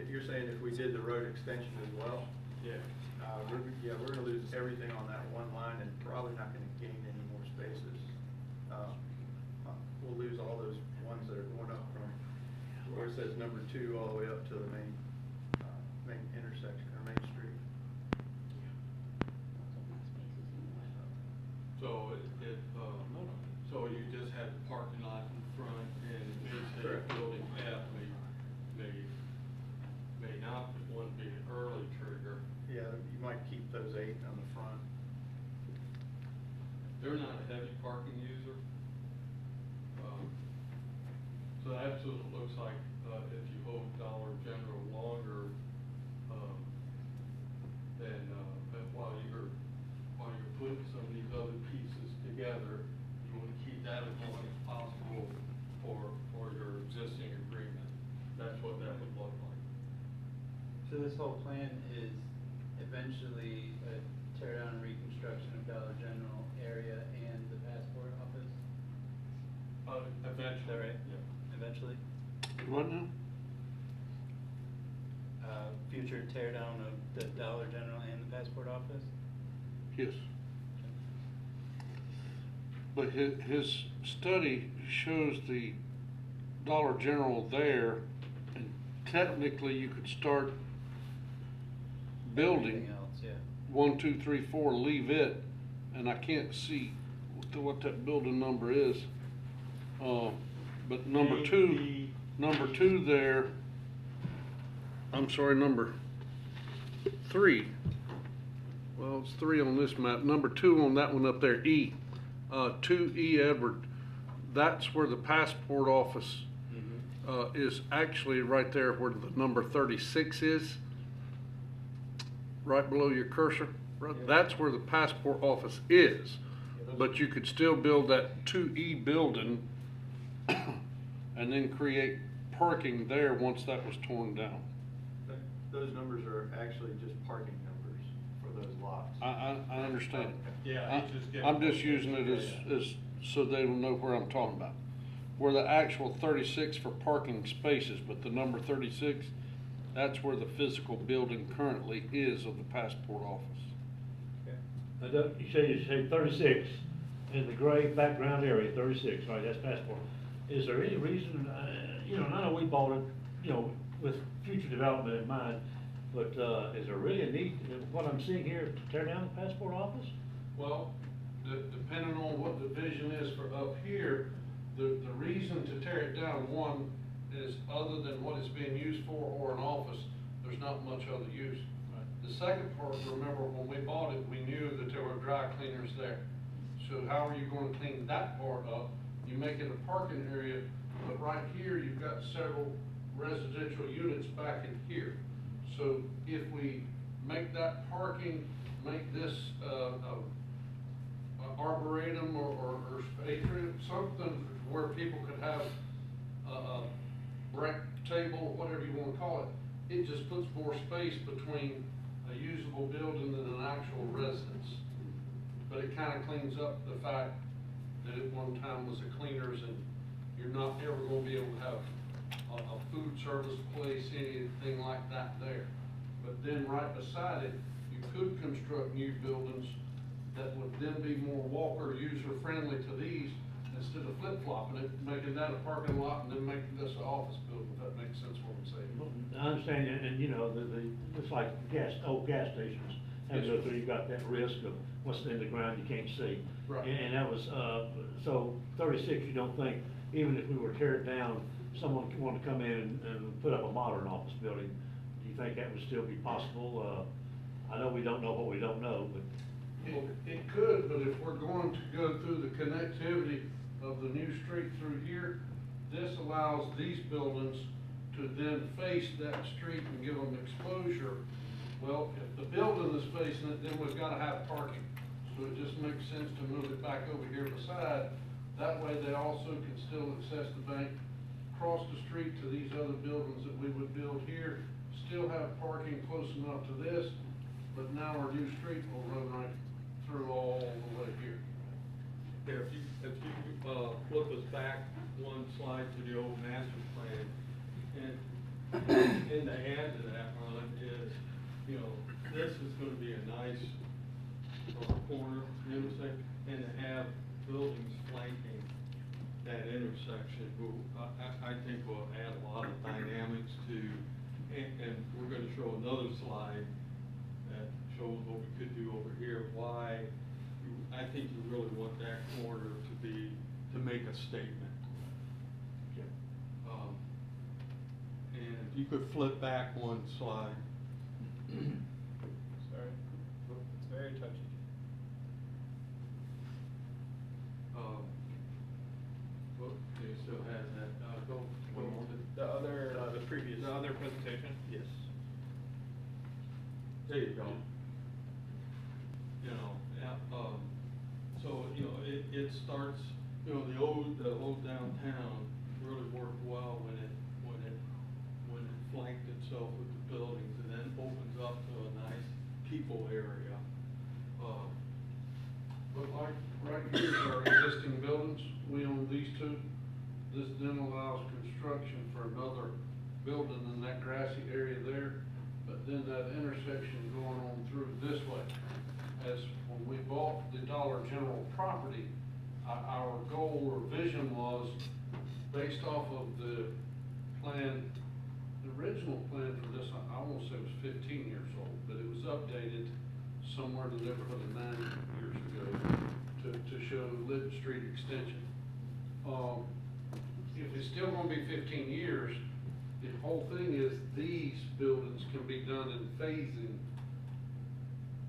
You're saying if we did the road extension as well? Yeah. We're gonna lose everything on that one line and probably not gonna gain any more spaces. We'll lose all those ones that are going up from where it says number 2 all the way up to the main intersection or main street. So so you just have the parking lot in front, and basically building F may not want to be an early trigger. Yeah, you might keep those 8 on the front. They're not a heavy parking user. So that's what it looks like, if you hold Dollar General longer, then while you're putting some of these other pieces together, you want to keep that as long as possible for your existing agreement. That's what that would look like. So this whole plan is eventually a tear down and reconstruction of Dollar General area and the passport office? Eventually. Is that right? Yeah. Eventually? What now? Future tear down of the Dollar General and the passport office? Yes. But his study shows the Dollar General there, and technically you could start building Everything else, yeah. 1, 2, 3, 4, leave it, and I can't see what that building number is. But number two there, I'm sorry, number 3. Well, it's 3 on this map. Number 2 on that one up there, E. 2E Edward. That's where the passport office is actually right there where the number 36 is. Right below your cursor. Right, that's where the passport office is. But you could still build that 2E building and then create parking there once that was torn down. Those numbers are actually just parking numbers for those lots. I understand. Yeah, I'm just using it as so they will know where I'm talking about. Where the actual 36 for parking spaces, but the number 36, that's where the physical building currently is of the passport office. Now, you say 36 in the gray background area, 36, right, that's passport. Is there any reason, you know, and I know we bought it, you know, with future development in mind, but, is there really a need, what I'm seeing here, to tear down the passport office? Well, depending on what the vision is for up here, the reason to tear it down, one, is other than what it's being used for or an office, there's not much other use. The second part, remember, when we bought it, we knew that there were dry cleaners there. So how are you gonna clean that part up? You make it a parking area, but right here, you've got several residential units back in here. So if we make that parking, make this, arboretum or atrium, something where people could have a break table, whatever you wanna call it, it just puts more space between a usable building than an actual residence. But it kinda cleans up the fact that at one time was a cleaners, and you're not ever gonna be able to have a food service place, anything like that there. But then right beside it, you could construct new buildings that would then be more walker, user-friendly to these, instead of flip-flopping it, making that a parking lot and then making this an office building, if that makes sense what I'm saying. I understand, and you know, it's like old gas stations, have to go through, you've got that risk of what's in the ground you can't see. Right. And that was, so 36, you don't think, even if we were to tear it down, someone could want to come in and put up a modern office building, do you think that would still be possible? I know we don't know what we don't know, but. It could, but if we're going to go through the connectivity of the new street through here, this allows these buildings to then face that street and give them exposure. Well, if the building is facing it, then we've gotta have parking. So it just makes sense to move it back over here beside. That way they also can still access the bank, cross the street to these other buildings that we would build here, still have parking close enough to this, but now our new street will run right through all the way here. Yeah, if you, flip us back one slide to the old master plan, and to add to that, Ron, is, you know, this is gonna be a nice, corner, you know what I'm saying? And to have buildings flanking that intersection, I think will add a lot of dynamics to, and we're gonna show another slide that shows what we could do over here, why I think you really want that corner to make a statement. And if you could flip back one slide. Sorry, it's very touchy. Well, you still has that, go to. The other, the other presentation? Yes. There you go. You know, so, you know, it starts, you know, the old downtown really worked well when it flanked itself with the buildings and then opens up to a nice people area. But like, right here are our existing buildings, we own these two. This then allows construction for another building in that grassy area there, but then that intersection going on through this way. As when we bought the Dollar General property, our goal or vision was, based off of the plan, the original plan for this, I won't say it was 15 years old, but it was updated somewhere in the neighborhood of 9 years ago to show Linden Street extension. If it's still gonna be 15 years, the whole thing is these buildings can be done in phasing.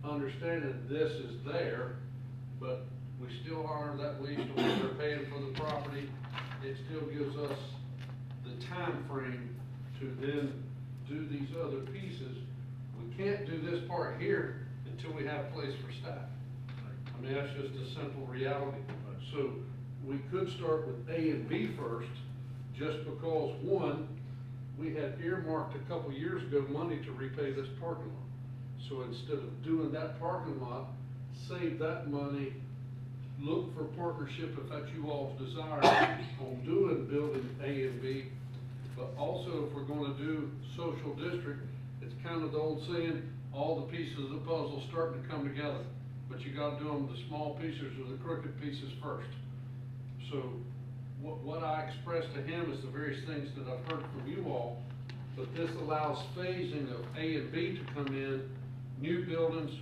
Understanding this is there, but we still honor that lease to where they're paying for the property. It still gives us the time frame to then do these other pieces. We can't do this part here until we have a place for staff. I mean, that's just a simple reality. So we could start with A and B first, just because, one, we had earmarked a couple years ago money to repay this parking lot. So instead of doing that parking lot, save that money, look for partnership if that's you all's desire on doing building A and B. But also, if we're gonna do social district, it's kind of the old saying, all the pieces of the puzzle starting to come together. But you gotta do them the small pieces or the crooked pieces first. So what I expressed to him is the various things that I've heard from you all, but this allows phasing of A and B to come in, new buildings,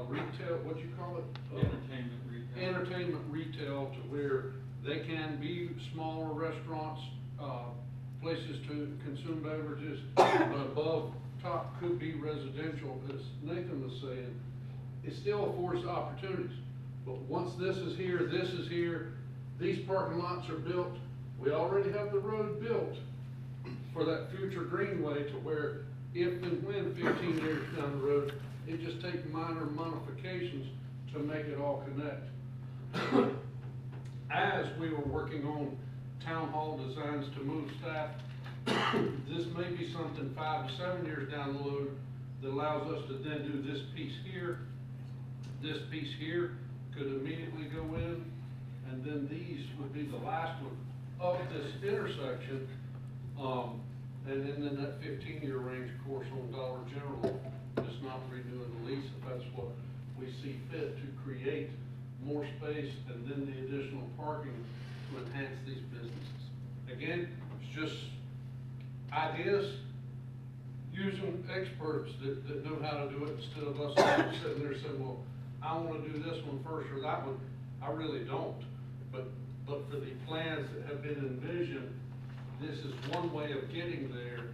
retail, what you call it? Entertainment retail. Entertainment retail, to where they can be smaller restaurants, places to consume beverages, but above top could be residential, as Nathan was saying. It still affords opportunities, but once this is here, these parking lots are built, we already have the road built for that future greenway, to where if and when 15 years down the road, it just takes minor modifications to make it all connect. As we were working on town hall designs to move staff, this may be something 5 to 7 years down the road that allows us to then do this piece here. This piece here could immediately go in, and then these would be the last one of this intersection. And then in that 15-year range, of course, on Dollar General, just not renewing the lease, if that's what we see fit, to create more space and then the additional parking to enhance these businesses. Again, it's just ideas, using experts that know how to do it, instead of us sitting there saying, well, I wanna do this one first or that one. I really don't. But for the plans that have been envisioned, this is one way of getting there.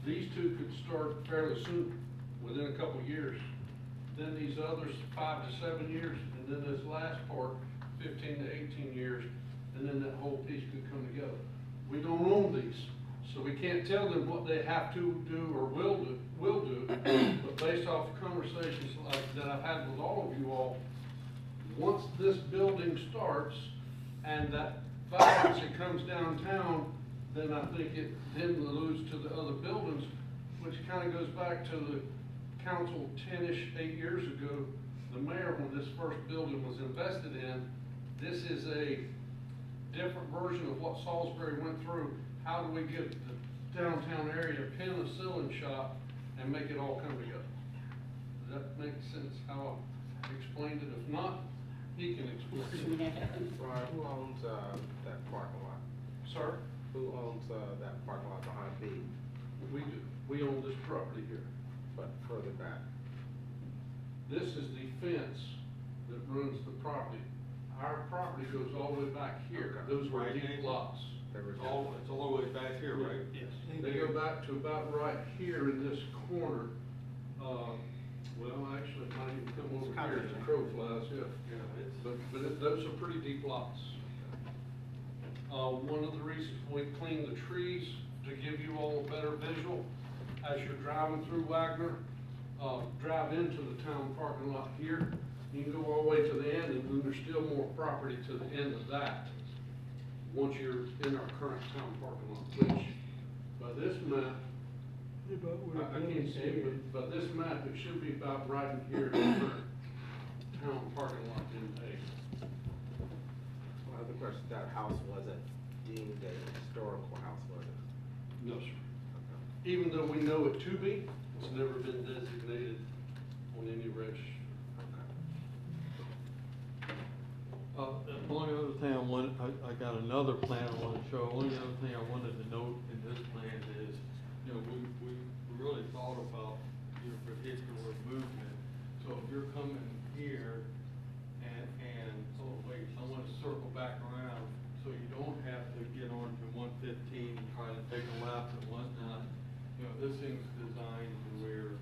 These two could start fairly soon, within a couple years. Then these others, 5 to 7 years, and then this last part, 15 to 18 years, and then that whole piece could come together. We don't own these, so we can't tell them what they have to do or will do. But based off the conversations that I've had with all of you all, once this building starts and that vibrancy comes downtown, then I think it then alludes to the other buildings, which kind of goes back to the council 10-ish, 8 years ago, the mayor, when this first building was invested in. This is a different version of what Salisbury went through. How do we get the downtown area penicillin shop and make it all come together? Does that make sense how I explained it? If not, he can explain it. Brian, who owns, that parking lot? Sir? Who owns, that parking lot behind B, We do. We own this property here. but further back? This is the fence that runs the property. Our property goes all the way back here. Okay. Those were Right, deep Nathan? lots. It's all the way back here, right? Yes. They go back to about right here in this corner. Well, actually, it might even come over here as the crow flies, yeah. Yeah, it's. Those are pretty deep lots. One of the reasons we clean the trees, to give you all a better visual, as you're driving through Wagner, drive into the town parking lot here. You can go all the way to the end, and then there's still more property to the end of that, once you're in our current town parking lot, which, by this map, I can't see it, but by this map, it should be about right in here in the current town parking lot intake. Well, the question, that house wasn't deemed a historical house, was it? No, sir. Even though we know it to be, it's never been designated on any registry. The only other thing I got another plan I wanna show. Only other thing I wanted to note in this plan is, you know, we really thought about your vehicular movement. So if you're coming here and, oh wait, I wanna circle back around, so you don't have to get onto 115 and try to take a left and whatnot. You know, this thing's designed to where,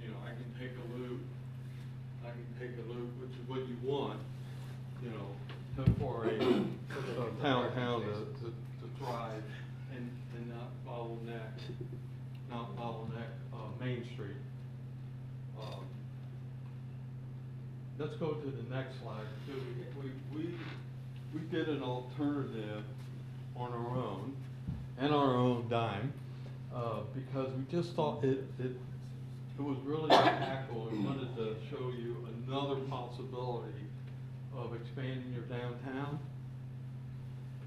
you know, I can take a loop, which is what you want, you know, for a town to thrive and not bottleneck Main Street. Let's go to the next slide. So we did an alternative on our own and our own dime, because we just thought it was really impactful. We wanted to show you another possibility of expanding your downtown.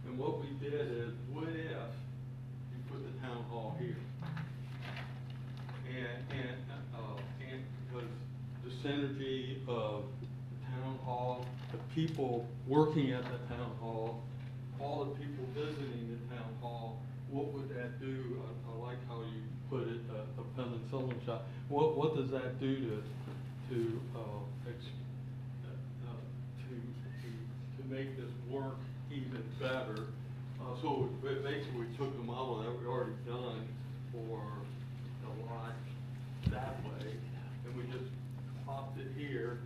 And what we did is, what if you put the town hall here? And because the synergy of the town hall, the people working at the town hall, all the people visiting the town hall, what would that do? I like how you put it, a penicillin shot. What does that do to make this work even better? So basically, we took the model that we already done for the lot that way, and we just popped it here,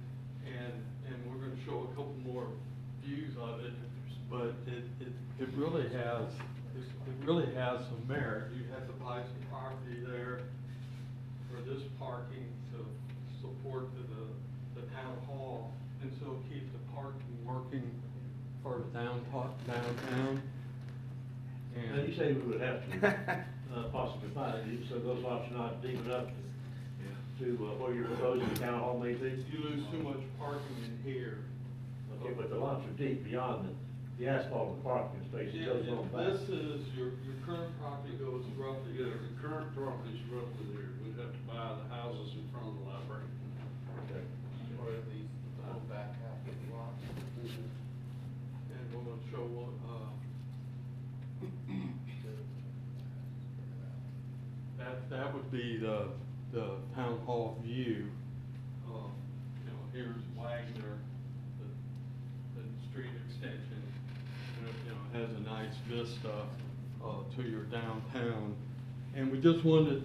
and we're gonna show a couple more views of it, but it really has some merit. You have to buy some property there for this parking to support the town hall, and so keep the parking working for the downtown. Now, you say we would have to, possibly find it, so those lots are not deep enough to where you're proposing the town hall may be? You lose too much parking in here. Okay, but the lots are deep beyond the asphalt and parking space, it goes on back. This is, your current property goes roughly Yeah, here. the current property's roughly there, we'd have to buy the houses in front of the library. Okay. Or at least the whole back half of the lot. And we're gonna show what, that would be the town hall view. You know, here's Wagner, the street extension, and it, you know, has a nice vista, to your downtown. And we just wanted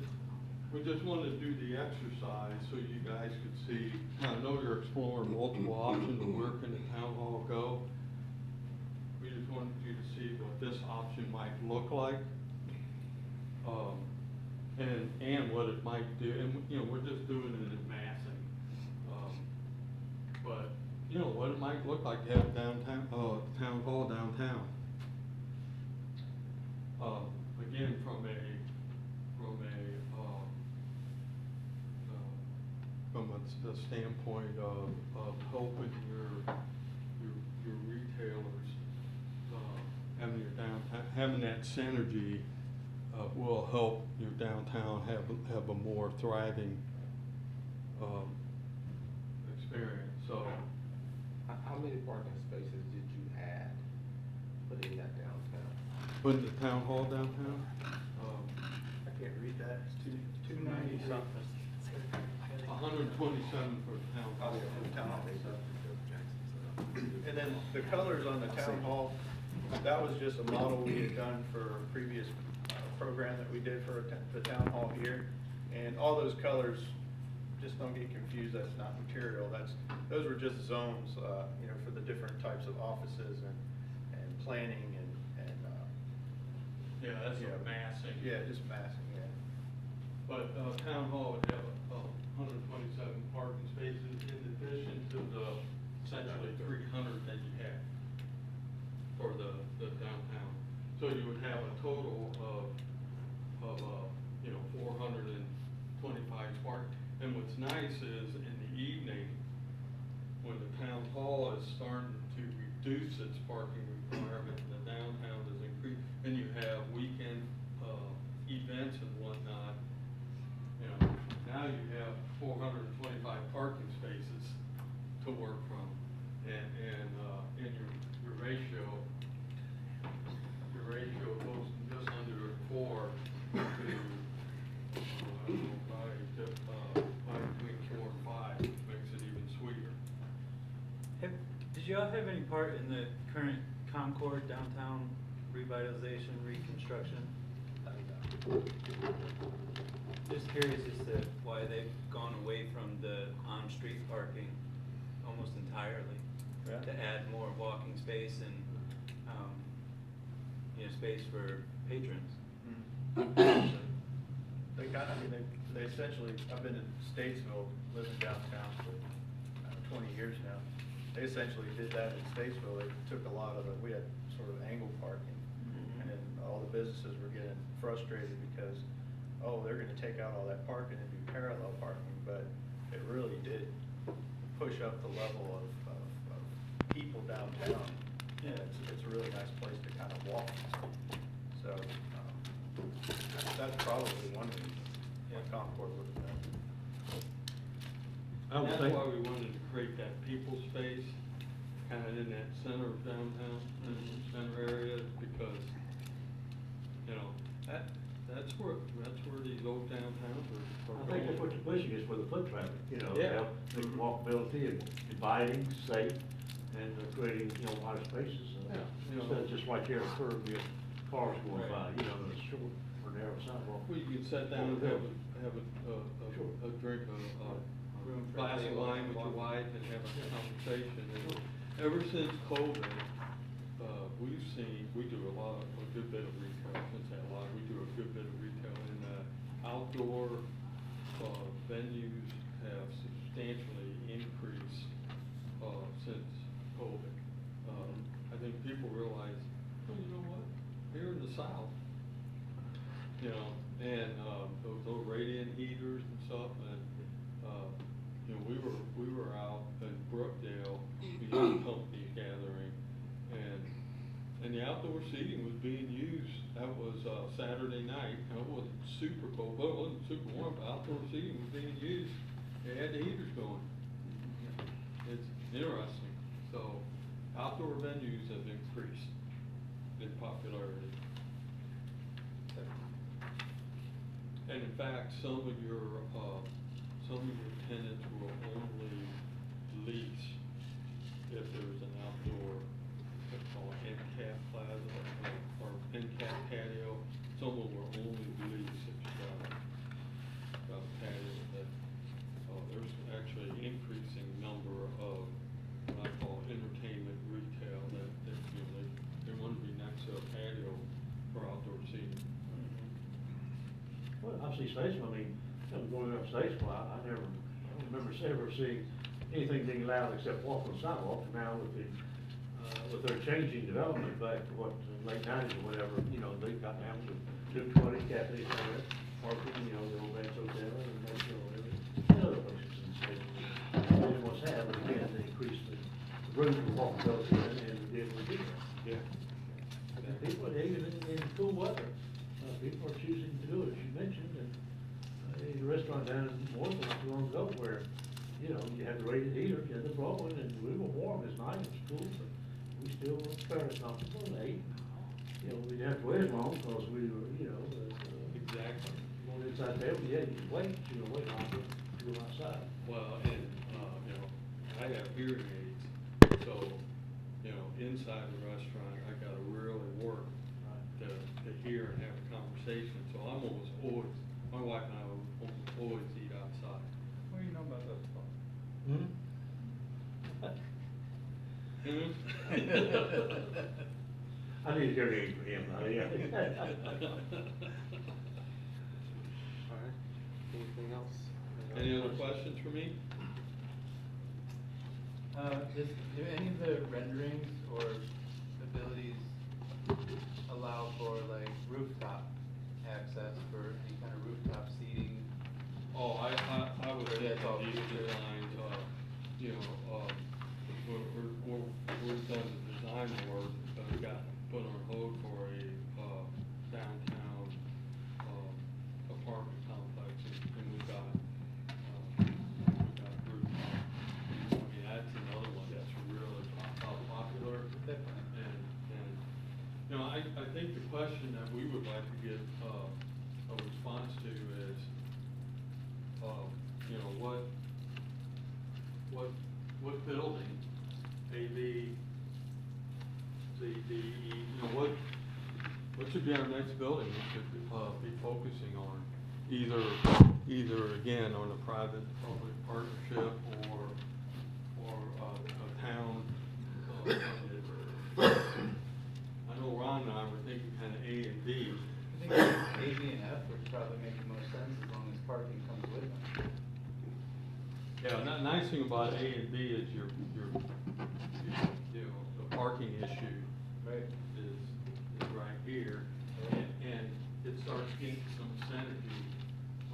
to do the exercise so you guys could see, I know you're exploring multiple options of where can the town hall go. We just wanted you to see what this option might look like. And what it might do, and, you know, we're just doing it in massing. But, you know, what it might look like to have downtown, town hall downtown. Again, from a standpoint of helping your retailers, having your downtown, having that synergy, will help your downtown have a more thriving, experience, so. How many parking spaces did you add putting that downtown? Putting the town hall downtown, I can't read that, it's 290 something. 127 for the town hall. Town hall. And then the colors on the town hall, that was just a model we had done for a previous program that we did for the town hall here. And all those colors, just don't get confused, that's not material, those were just zones, you know, for the different types of offices and planning and. Yeah, that's Yeah. a massing. Yeah, just massing, yeah. But, town hall would have 127 parking spaces in addition to the essentially 300 that you have for the downtown. So you would have a total of, you know, 425 park. And what's nice is in the evening, when the town hall is starting to reduce its parking requirement, the downtown is increasing, and you have weekend, events and whatnot, you know, now you have 425 parking spaces to work from. And in your ratio goes from just under 4 to, between 4 and 5, which makes it even sweeter. Did you all have any part in the current Concord downtown revitalization, reconstruction? Just curious as to why they've gone away from the on-street parking almost entirely. Yeah. To add more walking space and, you know, space for patrons. They they essentially, I've been in Statesville, living downtown for 20 years now. They essentially did that in Statesville. They took a lot of we had sort of angle parking. And then all the businesses were getting frustrated because, they're gonna take out all that parking and do parallel parking, but it really did push up the level of people downtown. Yeah, it's a really nice place to kind of walk. So, that's probably one reason why Concord would have done. And that's why we wanted to create that people space, kinda in that center of downtown, in the center area, because, you know, that's where these old downtowns are I think that's going. what you're pushing is for the foot traffic, you know, to Yeah. help make walkability and dividing, safe, and creating, you know, wider spaces. Yeah, you know. Instead of just right there, a curb, you have cars going Right. by, you know, a short or narrow sidewalk. Well, you can sit down and have a drink, Room for glass of tables wine and with your walk. wife and have a conversation. And ever since COVID, we do a good bit of retail, I shouldn't say a lot, we do a good bit of retail, and, outdoor, venues have substantially increased, since COVID. I think people realize, oh, you know what, here in the South, you know, and, those radiant heaters and stuff, and, you know, we were out in Brookdale, we had a company gathering, and the outdoor seating was being used. That was, Saturday night, and it wasn't super cold, but it wasn't super warm, but outdoor seating was being used. They had the heaters going. It's interesting. So, outdoor venues have increased in popularity. And in fact, some of your tenants will only lease if there's an outdoor, what's called end cap plaza, or end cap patio. Some will only lease if you got a patio that, there's actually an increasing number of what I call entertainment retail that, you know, they want to be next to a patio for outdoor seating. Well, I've seen Statesville, I mean, you know, growing up Statesville, I don't remember ever seeing anything being allowed except walk on the sidewalk. And now with their changing development back to what, late nineties or whatever, you know, they've got down to 220 cafes out there, parking, you know, the old Ranch Hotel and Mayfield, and other places in the state. They didn't want to have, but again, they increased the room for walkability and did what they did. Yeah. And people, even in cool weather, people are choosing to do it, as you mentioned, and a restaurant down in Morton not too long ago where, you know, you had the radiant heater, you had the blowing, and we were warm, it's nice, it's cool, but we still were fairly comfortable and ate. You know, we didn't have to wait as long because we were, you know, Exactly. going inside there, yeah, you can wait, but you don't wait longer to go outside. Well, and, you know, I have hearing aids, so, you know, inside the restaurant, I gotta really work to hear and have a conversation, so I'm almost always, my wife and I will always eat outside. What do you know about that stuff? I need to go to eat for him, yeah. All right, anything else? Any other questions for me? Do any of the renderings or abilities allow for like rooftop access for any kind of rooftop seating? Oh, I would Or say that's all these future? designs, you know, we've done the design work, we got put on hold for a, downtown, apartment complex, and we've got rooftop. I mean, that's another one that's really popular. Definitely. And, you know, I think the question that we would like to get, a response to is, you know, what building, maybe, you know, what should be our next building we should, be focusing on? Either again, on a private-public partnership or a town, funded. I know Ron and I were thinking kind of A and B. I think A, B, and F would probably make the most sense as long as parking comes with them. Yeah, the nice thing about A and B is your, you know, the parking issue Right. is right here. And it starts getting some synergy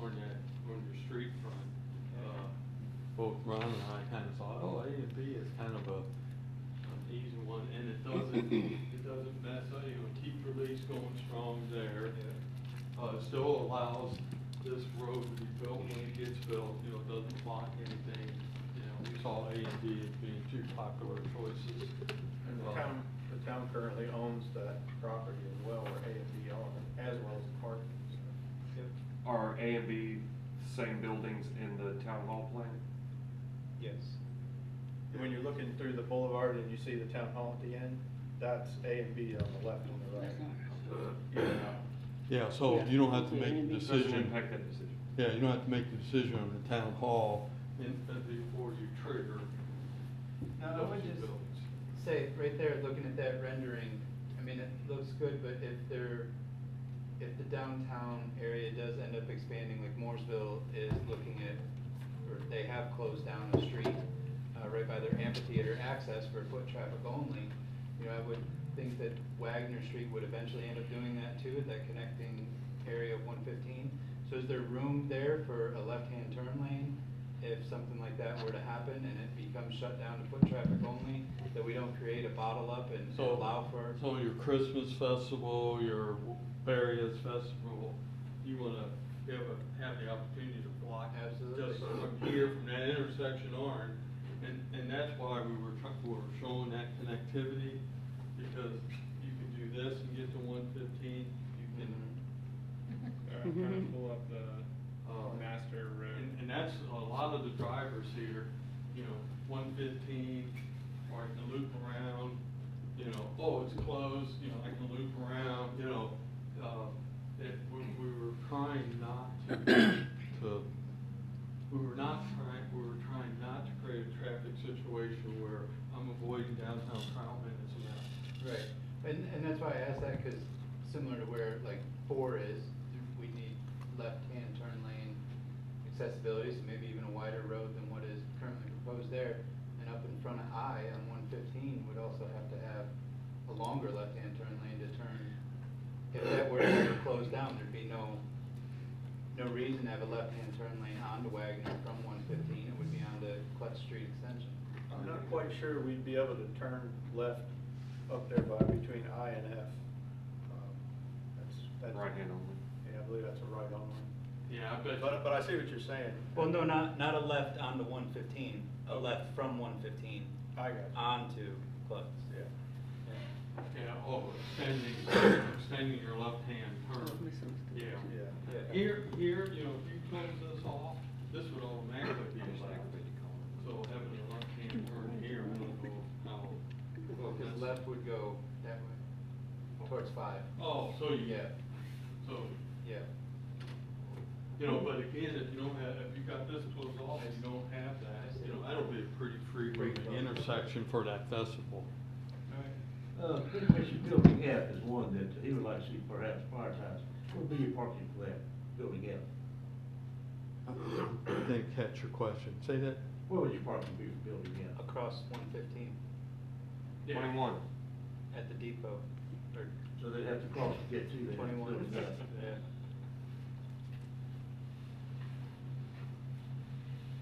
on your street front. Both Ron and I kind of thought, oh, A and B is kind of an easy one, and it doesn't mess up, you know, keep your lease going strong there. It still allows this road to be built when it gets built, you know, it doesn't block anything, you know, we saw A and B as being two popular choices. And the town currently owns that property as well, where A and B are, as well as the parking. So. Are A and B same buildings in the town hall plan? Yes. When you're looking through the boulevard and you see the town hall at the end, that's A and B on the left and the right. Yeah, so you don't have to make the Doesn't decision. impact that decision. Yeah, you don't have to make the decision on the town hall before you trigger Now, I those would two just buildings. say, right there, looking at that rendering, I mean, it looks good, but if the downtown area does end up expanding, like Mooresville is looking at, or they have closed down the street, right by their amphitheater access for foot traffic only, you know, I would think that Wagner Street would eventually end up doing that too, that connecting area of 115. So is there room there for a left-hand turn lane if something like that were to happen and it becomes shut down to foot traffic only, that we don't create a bottle up and allow for? So your Christmas festival, your various festival, you wanna have the opportunity to block. Absolutely. Just from here, from that intersection on, and that's why we were showing that connectivity, because you can do this and get to 115, you can. Kind of pull up the master road. And that's a lot of the drivers here, you know, 115, or I can loop around, you know, oh, it's closed, you know, I can loop around, you know. We were trying not we were trying not to create a traffic situation where I'm avoiding downtown Troutman as well. Right, and that's why I asked that, because similar to where like 4 is, we need left-hand turn lane accessibility, so maybe even a wider road than what is currently proposed there. And up in front of I on 115 would also have to have a longer left-hand turn lane to turn. If that were to ever close down, there'd be no reason to have a left-hand turn lane onto Wagner from 115, it would be onto Clutch Street Extension. I'm not quite sure we'd be able to turn left up there by between I and F. That's Right hand only. Yeah, I believe that's a right only. Yeah, I bet. But I see what you're saying. Well, no, not a left onto 115, a left from 115 I got you. onto Clutch. Yeah. Extending your left-hand turn. Yeah. Yeah. Here, you know, if you close this off, this would automatically be a left. So having a left-hand turn here, I don't know how. Well, because left would go that way, towards 5. Oh, so you. Yeah. So, Yeah. you know, but again, if you don't have, if you got this closed off and you don't have that, you know, that'll be a pretty free intersection for that festival. Pretty much building F is one that he would like to see perhaps prioritized. What would be your parking for that, building F? I didn't catch your question. Say that? What would your parking be for building F? Across 115 Yeah. 21. at the depot, or So they'd have to cross to get to that. 21, building F. yeah.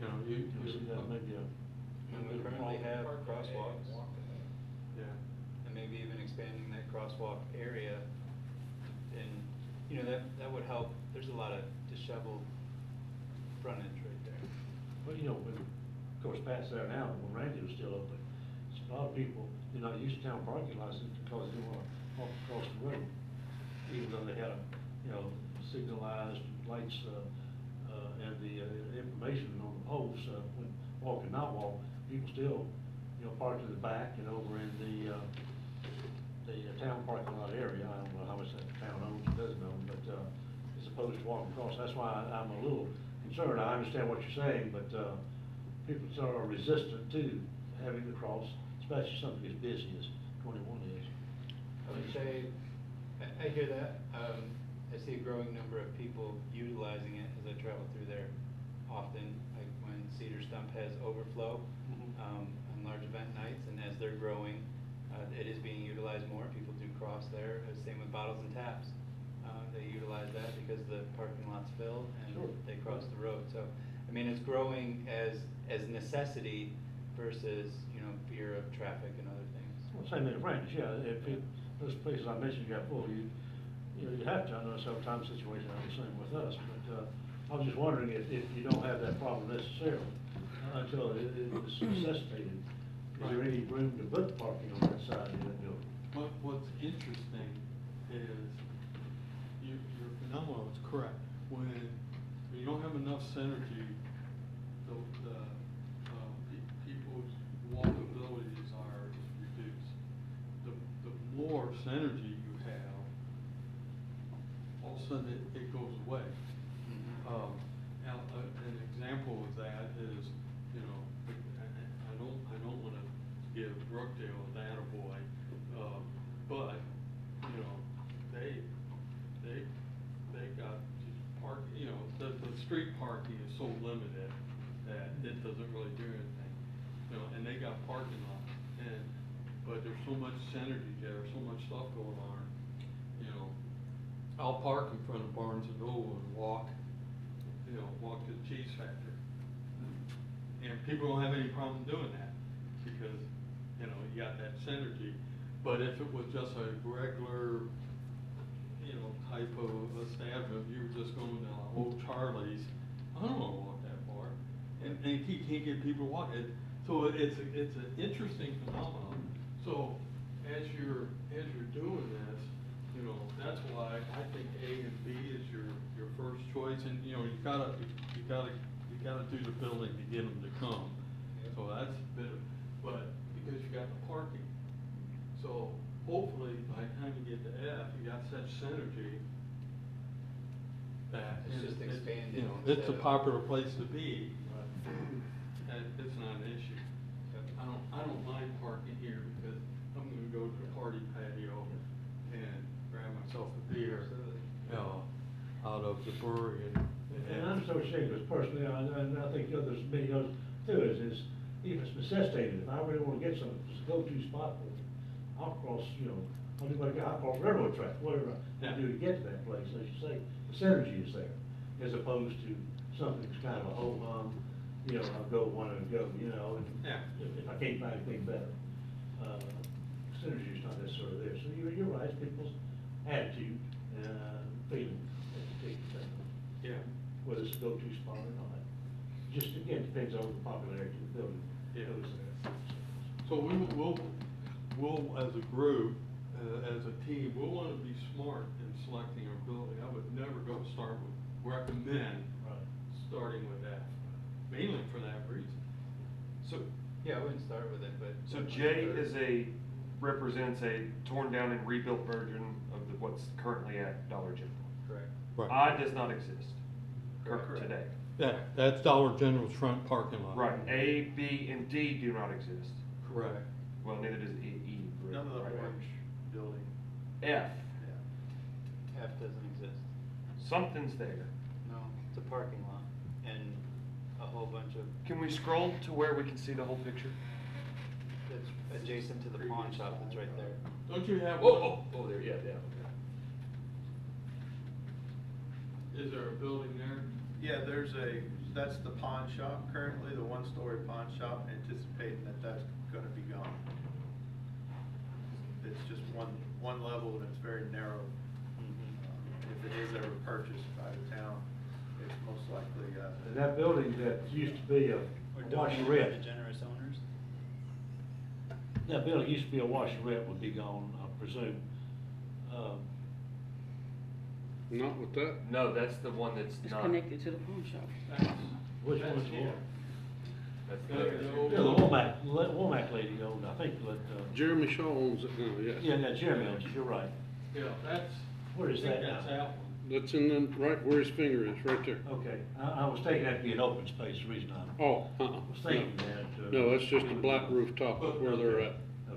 You know, You see that maybe And we currently have crosswalks, yeah. and maybe even expanding that crosswalk area. And, you know, that would help, there's a lot of disheveled frontage right there. Well, you know, when, of course, Pat's there now, when Randy was still open, a lot of people did not use town parking lots because they didn't want to walk across the road. Even though they had a, you know, signalized lights, and the information on the posts, when walk and not walk, people still, you know, park to the back and over in the town parking lot area. I don't know how much that town owns or doesn't own, but, as opposed to walking across, that's why I'm a little concerned. I understand what you're saying, but, people sort of are resistant to having to cross, especially something as busy as 21 is. I would say, I hear that. I see a growing number of people utilizing it as I travel through there often, like when Cedar Stump has overflow, on large event nights, and as they're growing, it is being utilized more. People do cross there, same with Bottles and Taps. They utilize that because the parking lots fill and Sure. they cross the road. So, I mean, it's growing as necessity versus, you know, fear of traffic and other things. Well, same in France, yeah, those places I mentioned you got full, you have to, I know sometimes situations are the same with us, but, I was just wondering if you don't have that problem necessarily, until it is necessitated. Is there any room to put parking on that side of that building? What's interesting is, your phenomenon is correct. When you don't have enough synergy, people's walkability are reduced. The more synergy you have, all of a sudden it goes away. Now, an example of that is, you know, I don't wanna give Brookdale a attaboy, but, you know, they got park, you know, the street parking is so limited that it doesn't really do anything. You know, and they got parking lots, but there's so much synergy there, so much stuff going on, you know. I'll park in front of Barnes and Noble and walk to the cheese factory. And people don't have any problem doing that, because, you know, you got that synergy. But if it was just a regular, you know, type of establishment, you were just going to Old Charlie's, I don't wanna walk that far. And you can't get people walking. So it's an interesting phenomenon. So as you're doing this, you know, that's why I think A and B is your first choice, and, you know, you gotta do the building to get them to come. So that's a bit of, but because you got the parking. So hopefully by the time you get to F, you got such synergy that It's just expanding you know, it's a instead of- popular place to be, and it's not an issue. I don't mind parking here because I'm gonna go to the party patio and grab myself a beer, you know, out of the brewery And I'm associated with personally, and I think others, many others too, is if it's necessitated, if I really wanna get some, just go-to spot for it, I'll cross, you know, I'll cross railroad track, whatever I do to get to that place, as you say, the synergy is there, as opposed to something that's kind of a ho-hum, you know, I'll go, wanna go, you know, and if I can't find anything better. Synergy is not necessarily there, so you're right, it's people's attitude, feeling, that particular thing. Yeah. Whether it's a go-to spot or not. Just, again, depends on the popularity of the building. Yeah. Goes there. So we'll, as a group, as a team, we'll wanna be smart in selecting our building. I would never recommend starting with that, mainly for that reason. So, Yeah, I wouldn't start with it, but. so J represents a torn down and rebuilt version of what's currently at Dollar General. Correct. Right. I does not exist Correct. today. Yeah, that's Dollar General's front parking lot. Right, A, B, and D do not exist. Correct. Well, neither does E. None of the right? orange building. F, F doesn't exist. something's there. No, it's a parking lot and a whole bunch of, Can we scroll to where we can see the whole picture? it's adjacent to the pawn shop that's right there. Don't you have? Oh, there, yeah, okay. Is there a building there? Yeah, that's the pawn shop currently, the one-story pawn shop, anticipating that that's gonna be gone. It's just one level and it's very narrow. If it is ever purchased by the town, it's most likely, And that building that used to be a Or donated by washerette, the generous owners. that building used to be a washerette would be gone, I presume. Not with that. No, that's the one that's It's not. connected to the pawn shop. Which That's one's here. one? That's Yeah, the Womack lady owned, I think, Jeremy Shaw owns it now, yes. yeah, Jeremy owns it, you're right. Yeah, that's. Where is I think that that's now? that one. That's in the, right where his finger is, right there. Okay, I was taking that to be an open space, the reason I Oh, was thinking that. No, that's just a black rooftop But- where they're at.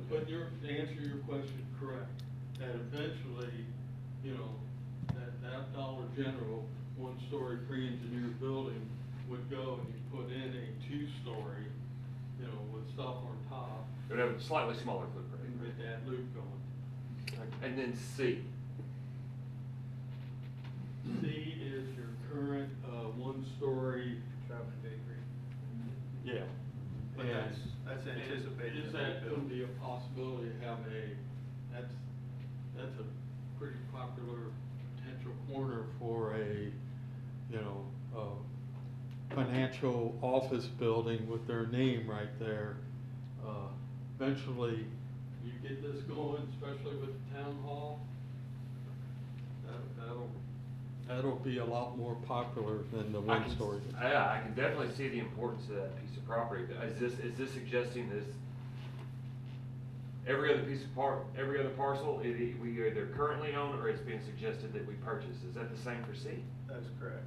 But to answer your question correct, that eventually, you know, that Dollar General, one-story pre-engineered building would go and you put in a two-story, you know, with stuff on top. It would have a slightly smaller And footprint. get that loop going. And then C. C is your current, one-story. Troutman Bakery. Yeah. but that's anticipated. Is to be that built. gonna be a possibility to have that's a pretty popular potential corner for a, you know, financial office building with their name right there. Eventually, you get this going, especially with the town hall, that'll be a lot more popular than the one story. Yeah, I can definitely see the importance of that piece of property. Is this suggesting this, every other every other parcel, we either currently own or it's being suggested that we purchase? Is that the same for C? That's correct.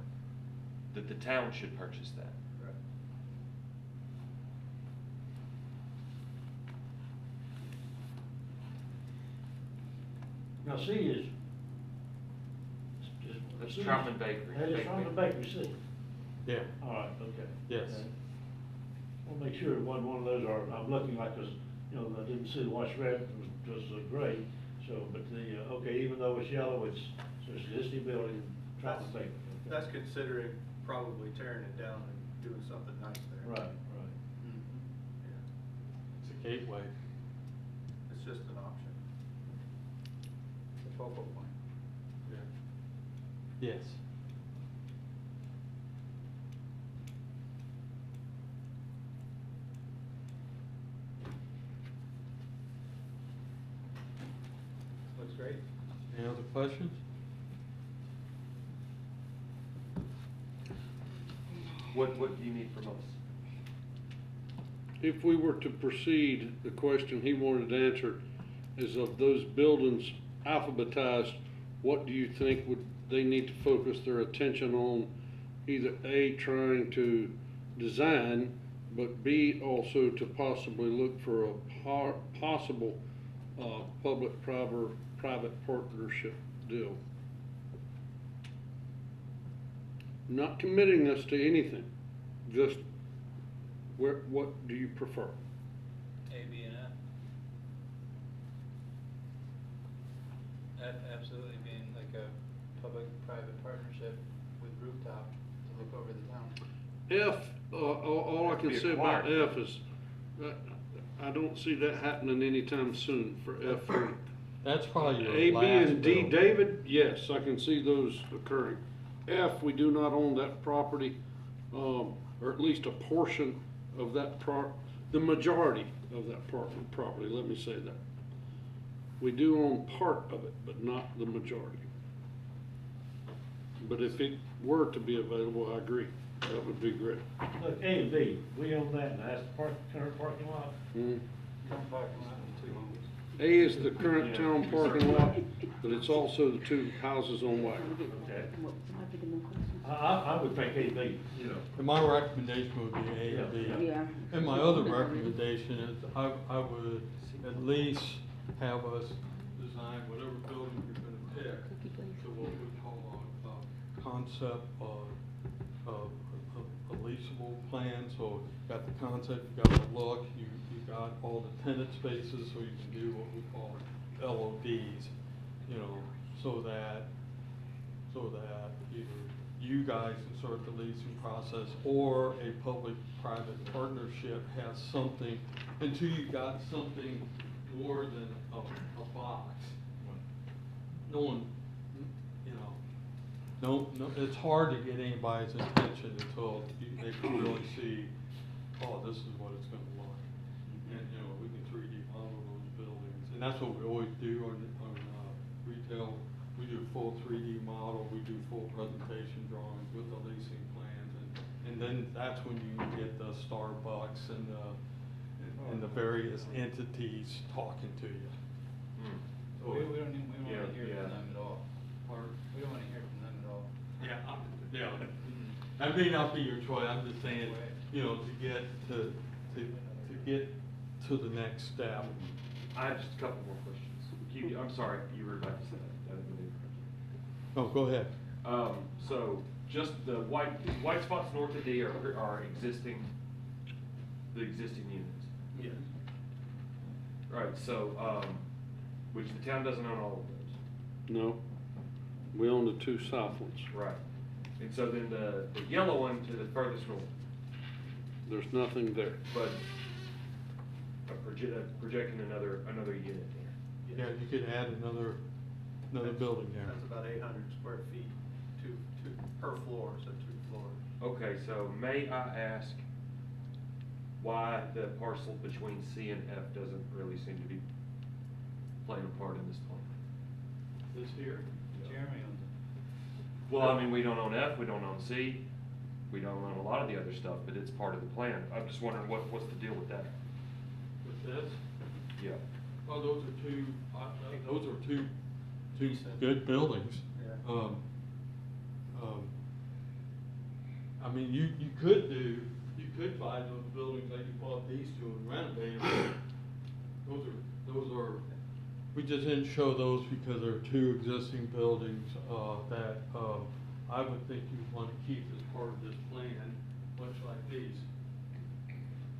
That the town should purchase that? Correct. Now, C is. That's Troutman Bakery. That is Troutman Bakery, C. Yeah, All right, okay. yes. Okay. I'll make sure it wasn't one of those, or I'm looking like this, you know, I didn't see the wash red was gray, so, but the, okay, even though it's yellow, it's existing building, Troutman Bakery. Okay. That's considering probably tearing it down and doing something nice there. Right, right. Yeah. It's a gateway. It's just an option. It's a focal point. Yeah. Yes. Looks great. Any other questions? What do you need from us? If we were to proceed, the question he wanted answered is, of those buildings alphabetized, what do you think would they need to focus their attention on? Either A, trying to design, but B, also to possibly look for a possible public-private partnership deal. Not committing us to anything, just what do you prefer? A, B, and F. F absolutely being like a public-private partnership with rooftop to look over the town. F, all I can Be say about acquired. F is, I don't see that happening anytime soon for F3. That's probably your A, B, last and D, building. David, yes, I can see those occurring. F, we do not own that property, or at least a portion of that the majority of that property, let me say that. We do own part of it, but not the majority. But if it were to be available, I agree, that would be great. Look, A and B, we own that, and that's the current parking lot. Mhm. Town parking lot and 2 homes. A is the current town parking lot, but it's also the 2 houses on Wagner. Okay. I would think A, B, you know. And my recommendation would be A and B. Yeah. And my other recommendation is I would at least have us design whatever building you're gonna pick to what we call a concept of a leasable plan. So you got the concept, you got the look, you got all the tenant spaces, so you can do what we call LODs, you know, so that either you guys can start the leasing process or a public-private partnership has something, until you got something more than a box. No one, you know, no, it's hard to get anybody's attention until they can really see, oh, this is what it's gonna look. And, you know, we can 3D model those buildings, and that's what we always do on retail. We do full 3D model, we do full presentation drawings with the leasing plans, and then that's when you get the Starbucks and the various entities talking to you. We don't wanna hear Yeah. from them at all. We don't wanna hear from them at all. Yeah, yeah. That may not be your choice, I'm just saying, you know, to get to the next step. I have just a couple more questions. I'm sorry, you were about to say that. I didn't believe it. Oh, go ahead. So just the white spots north of D are the existing units. Yes. Right, so, which the town doesn't own all of those. No, we own the 2 south ones. Right. And so then the yellow one to the furthest north, There's nothing there. but projecting another unit there. Yeah, you could add another building there. That's about 800 square feet, two per floor, so 2 floor. Okay, so may I ask why the parcel between C and F doesn't really seem to be playing a part in this plan? This here? Jeremy owns it. Well, I mean, we don't own F, we don't own C, we don't own a lot of the other stuff, but it's part of the plan. I'm just wondering what's the deal with that? With this? Yeah. Oh, those are two good buildings. Yeah. I mean, you could buy those buildings like you bought these two and renovate them. Those are, we just didn't show those because they're two existing buildings, that, I would think you'd want to keep as part of this plan, much like these.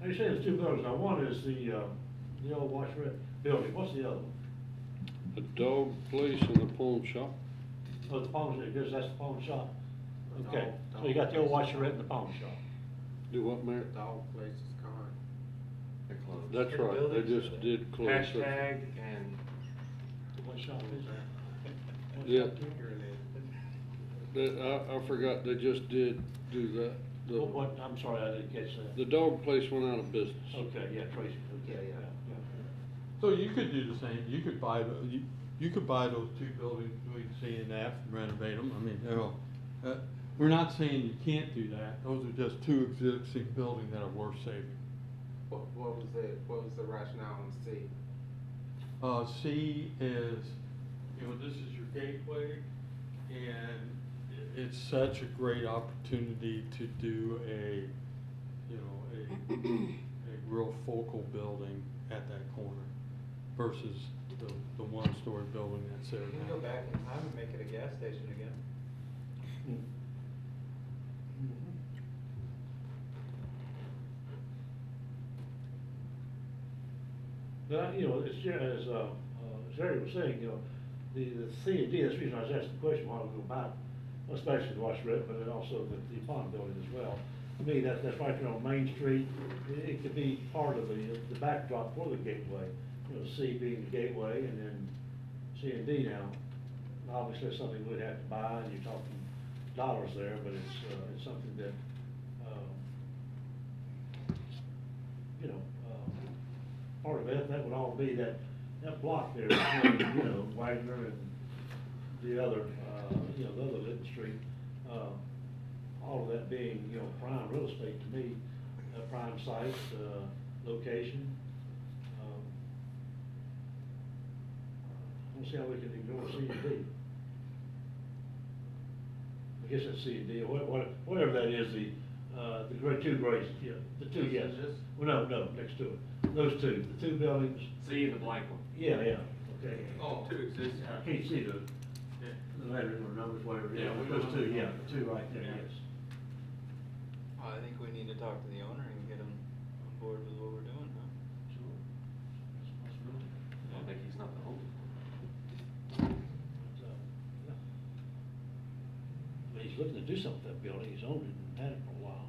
Now, you say there's two buildings, now one is the old Washerette building, what's the other one? A dog place and a pawn shop. Oh, the pawn shop, because that's the pawn shop. Okay, Dog- so you got the old dog Washerette and the pawn shop. Do what, Mayor? Dog place is gone. They're closed. That's The right, they buildings just are did close. Hashtag and, What shop is that? What Yeah. shop is I forgot, they just did do that. it? What, I'm sorry, I didn't catch that. The dog place went out of business. Okay, yeah, Tracy, Yeah, okay, yeah. So you could do the same, you could buy you could buy those two buildings between C and F and renovate them, I mean, they're all, we're not saying you can't do that, those are just two existing buildings that are worth saving. What was the rationale on C? C is, this is your gateway, and it's such a great opportunity to do a real focal building at that corner versus the one-story building that's there You can now. go back in time and make it a gas station again. But, as Jerry was saying, the C and D, that's the reason I was asking the question a while ago about, especially the Washerette, but then also the pond building as well. To me, that's right there on Main Street, it could be part of the backdrop for the gateway. C being the gateway, and then C and D now. Obviously, it's something we'd have to buy, and you're talking dollars there, but it's something that, part of it, that would all be that block there, between, Wagner and the other, the other Litton Street. All of that being, prime real estate to me, prime site, location. I don't see how we can ignore C and D. I guess that's C and D, or whatever that is, the two grades, yeah, the two, yes. Well, no, next to it. Those two, the two buildings. C and the blank one. Yeah, okay. Oh, two existing. I can't see the letters or numbers, whatever, Yeah, we those don't two, know. yeah, the two right there, Yeah. yes. I think we need to talk to the owner and get him on board with what we're doing, huh? Sure. That's a possibility. I think he's not the owner. Yeah. I mean, he's looking to do something with that building, he's owned it and had it for a while.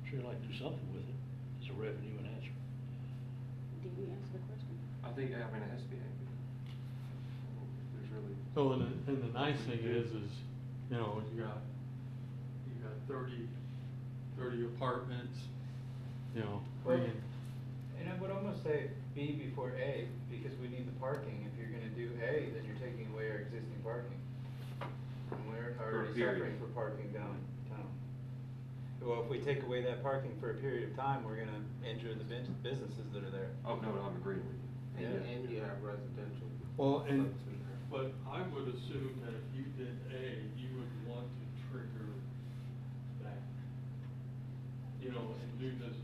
Sure he'd like to do something with it, as a revenue enhancer. Did we answer the question? I think, it has to be happy. There's really. So, and the nice thing is, you got 30 apartments, Well, bringing, and I would almost say B before A, because we need the parking. If you're gonna do A, then you're taking away our existing parking. And we're already period. suffering for parking downtown. Well, if we take away that parking for a period of time, we're gonna injure the businesses that are there. Oh, no, I'm agreeing with you. And you have residential. well, and, folks in there. but I would assume that if you did A, you would want to trigger that, and do this.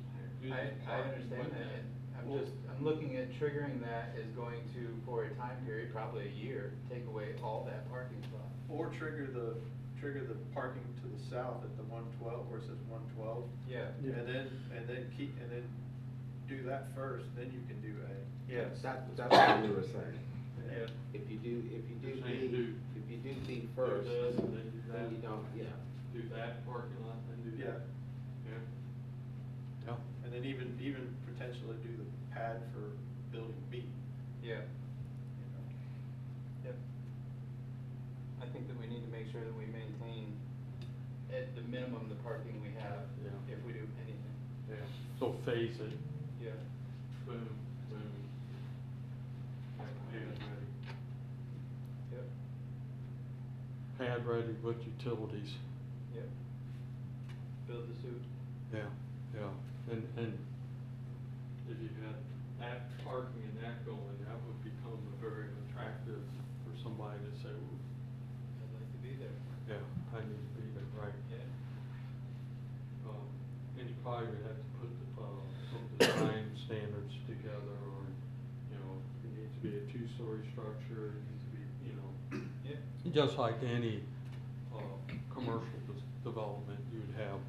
I understand with that, and I'm looking at triggering that is going to, for a time period, probably a year, take away all that parking spot. Or trigger the parking to the south at the 112, where it says 112. Yeah. And then do that first, then you can do A. Yes. That's what we were saying. Yeah. If you do You're B, saying do- if you do B Do first, this, and then do then that. you don't, yeah. Do that parking lot, then do Yeah. that. Yeah. And then even potentially do the pad for building B. Yeah. you know. Yep. I think that we need to make sure that we maintain at the minimum, the parking we have, Yeah. if we do anything. Yeah, so phase it, Yeah. boom, boom. Pad ready. Yep. Pad ready with utilities. Yep. Build the suit. Yeah, yeah, and if you had that parking and that going, that would become very attractive for somebody to say, "Ooh, I'd like to be there. yeah, I need to be there," right? Yeah. And you probably would have to put, some design standards together, or, you know, it needs to be a two-story structure, it needs to be, you know, Yeah. just like any, commercial development, you'd have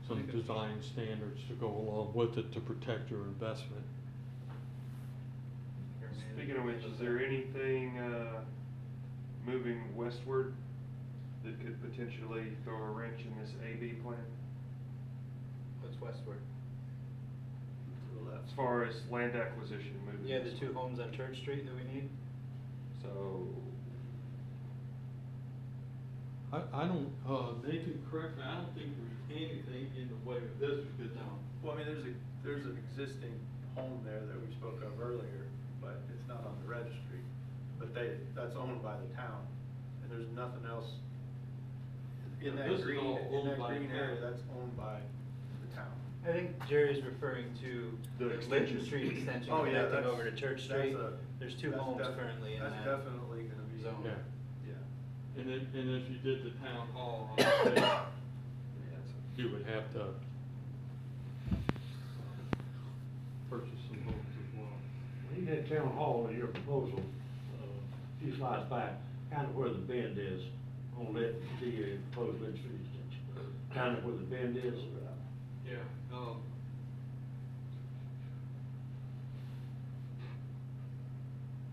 some design standards to go along with it to protect your investment. Speaking of which, is there anything, moving westward that could potentially throw a wrench in this AB plan? What's westward? As far as land acquisition moving? Yeah, the westward. 2 homes on Church Street that we need? So, I don't, Nathan, correct me, I don't think there's anything in the way of this, because now, Well, I mean, there's an existing home there that we spoke of earlier, but it's not on the registry. But that's owned by the town, and there's nothing else in that This is green, all in owned that by green the area, town. that's owned by the town. I think Jerry's referring to The the extension. Lincoln Street extension Oh, yeah, connecting that's- over to Church that's Street. a- There's 2 that's homes def- currently in that. That's definitely gonna be. zone. yeah. Yeah. And if you did the town hall, you would have to purchase some homes as well. When you had town hall in your proposal, a few slides back, kind of where the bend is on that, the proposed Lynch Street extension. Kind of where the bend is. Yeah,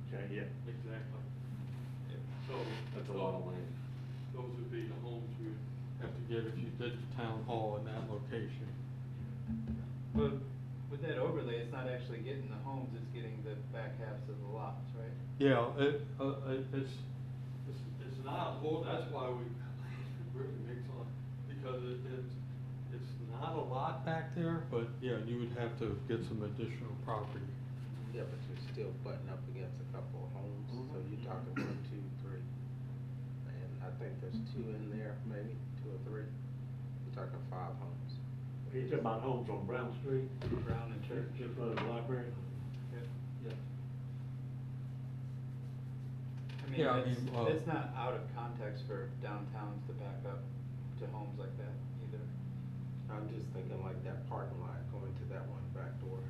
Okay, yeah. exactly. So. that's a lot of land. Those would be the homes you would have to get if you did the town hall in that location. But with that overlay, it's not actually getting the homes, it's getting the back halves of the lots, right? Yeah, it's not a whole, that's why it really makes a lot, because it's not a lot back there, but yeah, you would have to get some additional property. Yeah, but you're still butting up against a couple of homes, so you're talking 1, 2, 3. And I think there's 2 in there, maybe, 2 or 3. You're talking 5 homes. You talking about homes on Brown Street? Brown and Church. In front of the library? Yeah. Yeah, I I mean, mean, it's not out of context for downtowns to back up to homes like that either. I'm just thinking like that parking lot going to that one back door.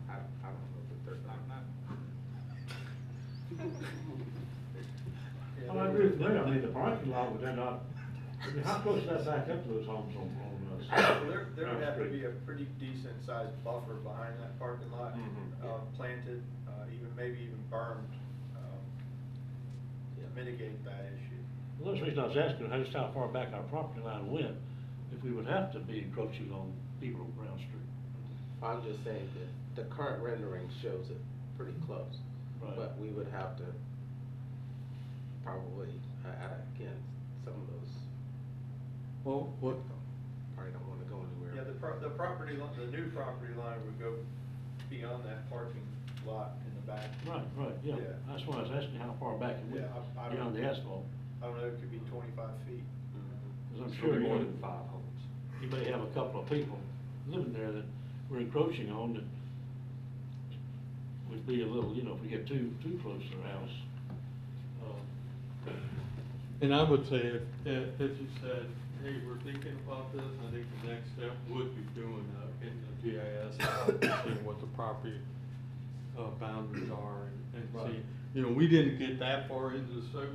I don't know if they're not. Well, I agree with Mayor, I mean, the parking lot, would they not, I mean, how close is that back up to those homes on, Well, there Brown would have to Street? be a pretty decent sized buffer behind that parking lot, planted, maybe even bermed, to mitigate that issue. Well, that's the reason I was asking, just how far back our property line went, if we would have to be encroaching on people on Brown Street. I'm just saying that the current rendering shows it pretty close. Right. But we would have to probably, again, some of those Well, what, probably don't wanna go anywhere. Yeah, the property, the new property line would go beyond that parking lot in the back. Right, yeah, Yeah. that's why I was asking how far back it went, Yeah, I don't- beyond the asphalt. I don't know, it could be 25 feet. Because I'm It's sure really more you than 5 homes. you may have a couple of people living there that we're encroaching on that would be a little, if we get too close to their house. and I would say if you said, hey, we're thinking about this, I think the next step would be doing, getting the GIS out, and seeing what the property, boundaries are, and see, Right. we didn't get that far into the study,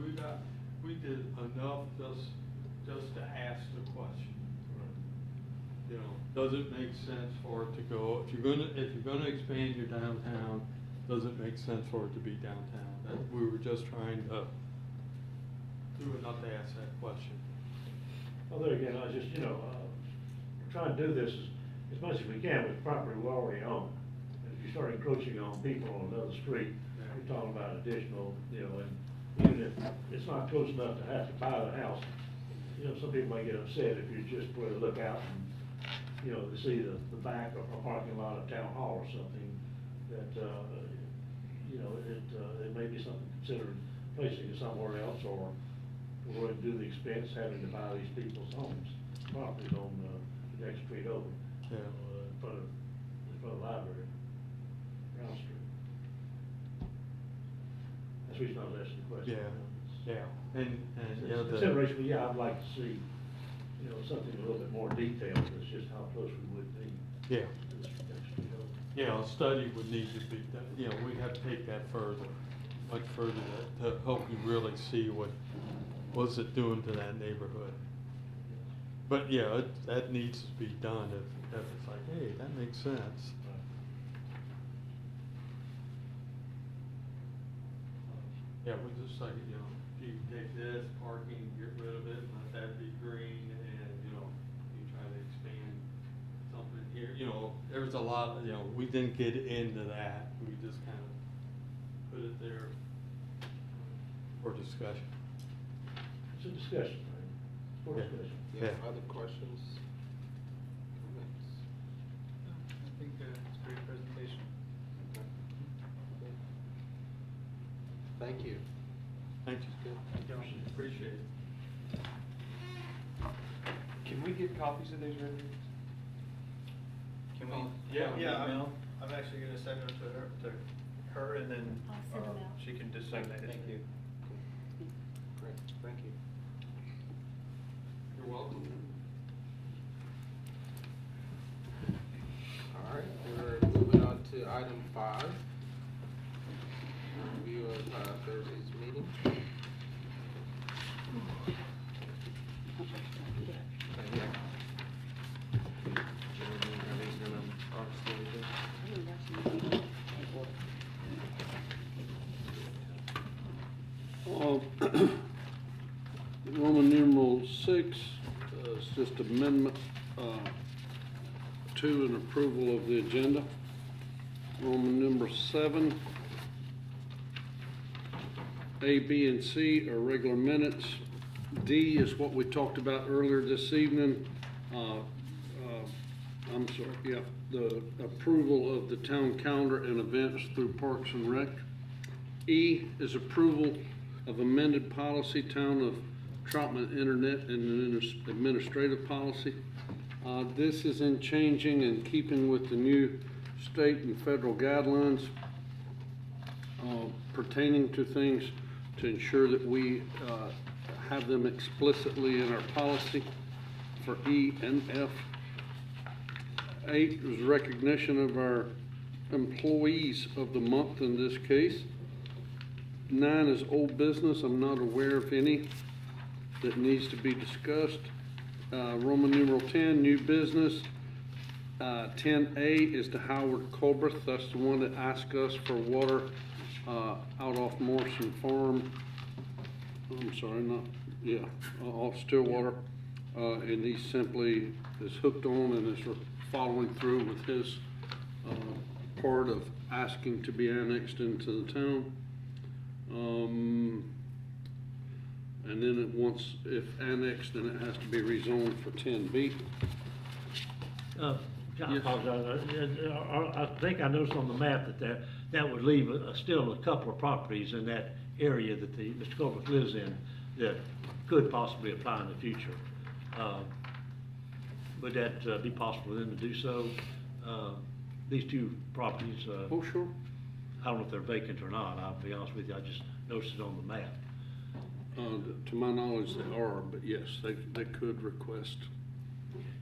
we did enough just to ask the question. Does it make sense for it to go, if you're gonna expand your downtown, does it make sense for it to be downtown? We were just trying to do enough to ask that question. Well, there again, I was just, trying to do this as much as we can with property we already own. And if you start encroaching on people on another street, you're talking about additional, and even if it's not close enough to have to buy the house, you know, some people may get upset if you just put a look out and, you know, to see the back of a parking lot of town hall or something, that, you know, it may be something considered placing it somewhere else, or go ahead and do the expense having to buy these people's homes, properties on, the next street over. Yeah. In front of the library, Brown Street. That's the reason I was asking the question. And, you know, Consideration, but yeah, I'd like to see, you know, something a little bit more detailed, that's just how close we would be. Yeah. To this next street over. Yeah, a study would need to be done, you know, we have to take that further, much further to help you really see what's it doing to that neighborhood. But yeah, that needs to be done if it's like, hey, that makes sense. Yeah, we just like, you know, you take this parking, get rid of it, let that be green, and, you know, you try to expand something here, you know, there's a lot, you know, we didn't get into that, we just kind of put it there for discussion. It's a discussion, right? For Yeah. discussion. Yes, Yeah. other questions? Comments? I think it's a great presentation. Okay. Okay. Thank you. Thank you. Good. Appreciate it. Can we get copies of these renderings? Can we? Yeah. Email? I'm actually gonna send them to her, and then, I'll send them out. she can disseminate it. Thank you. Great, thank you. You're welcome. All right, we're moving on to item 5. Review of Thursday's meeting. Roman numeral 6, it's just amendment, to an approval of the agenda. Roman number 7, A, B, and C are regular minutes. D is what we talked about earlier this evening. I'm sorry, yeah, the approval of the town calendar and events through Parks and Rec. E is approval of amended policy, Town of Troutman Internet and Administrative Policy. This is in changing and keeping with the new state and federal guidelines pertaining to things to ensure that we have them explicitly in our policy for E and F. 8 is recognition of our employees of the month in this case. 9 is old business. I'm not aware of any that needs to be discussed. Roman numeral 10, new business. 10A is to Howard Colbert. That's the one that asked us for water out off Morrison Farm. I'm sorry, off Stillwater. And he simply is hooked on and is following through with his part of asking to be annexed into the town. And then if annexed, then it has to be rezoned for 10B. I Yes. apologize. I think I noticed on the map that would leave still a couple of properties in that area that Mr. Colbert lives in that could possibly apply in the future. Would that be possible then to do so? These two properties, Oh, sure. I don't know if they're vacant or not, I'll be honest with you, I just noticed it on the map. To my knowledge, they are, but yes, they could request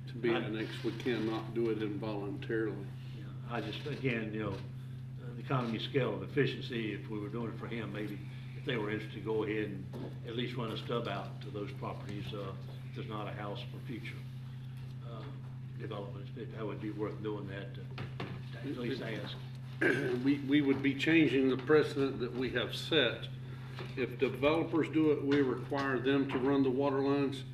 to be annexed. We cannot do it involuntarily. Yeah, I just, again, the economy scale of efficiency, if we were doing it for him, maybe if they were interested, go ahead and at least run a stub out to those properties, if there's not a house for future development. That would be worth doing that, to at least ask. We would be changing the precedent that we have set. If developers do it, we require them to run the water lines.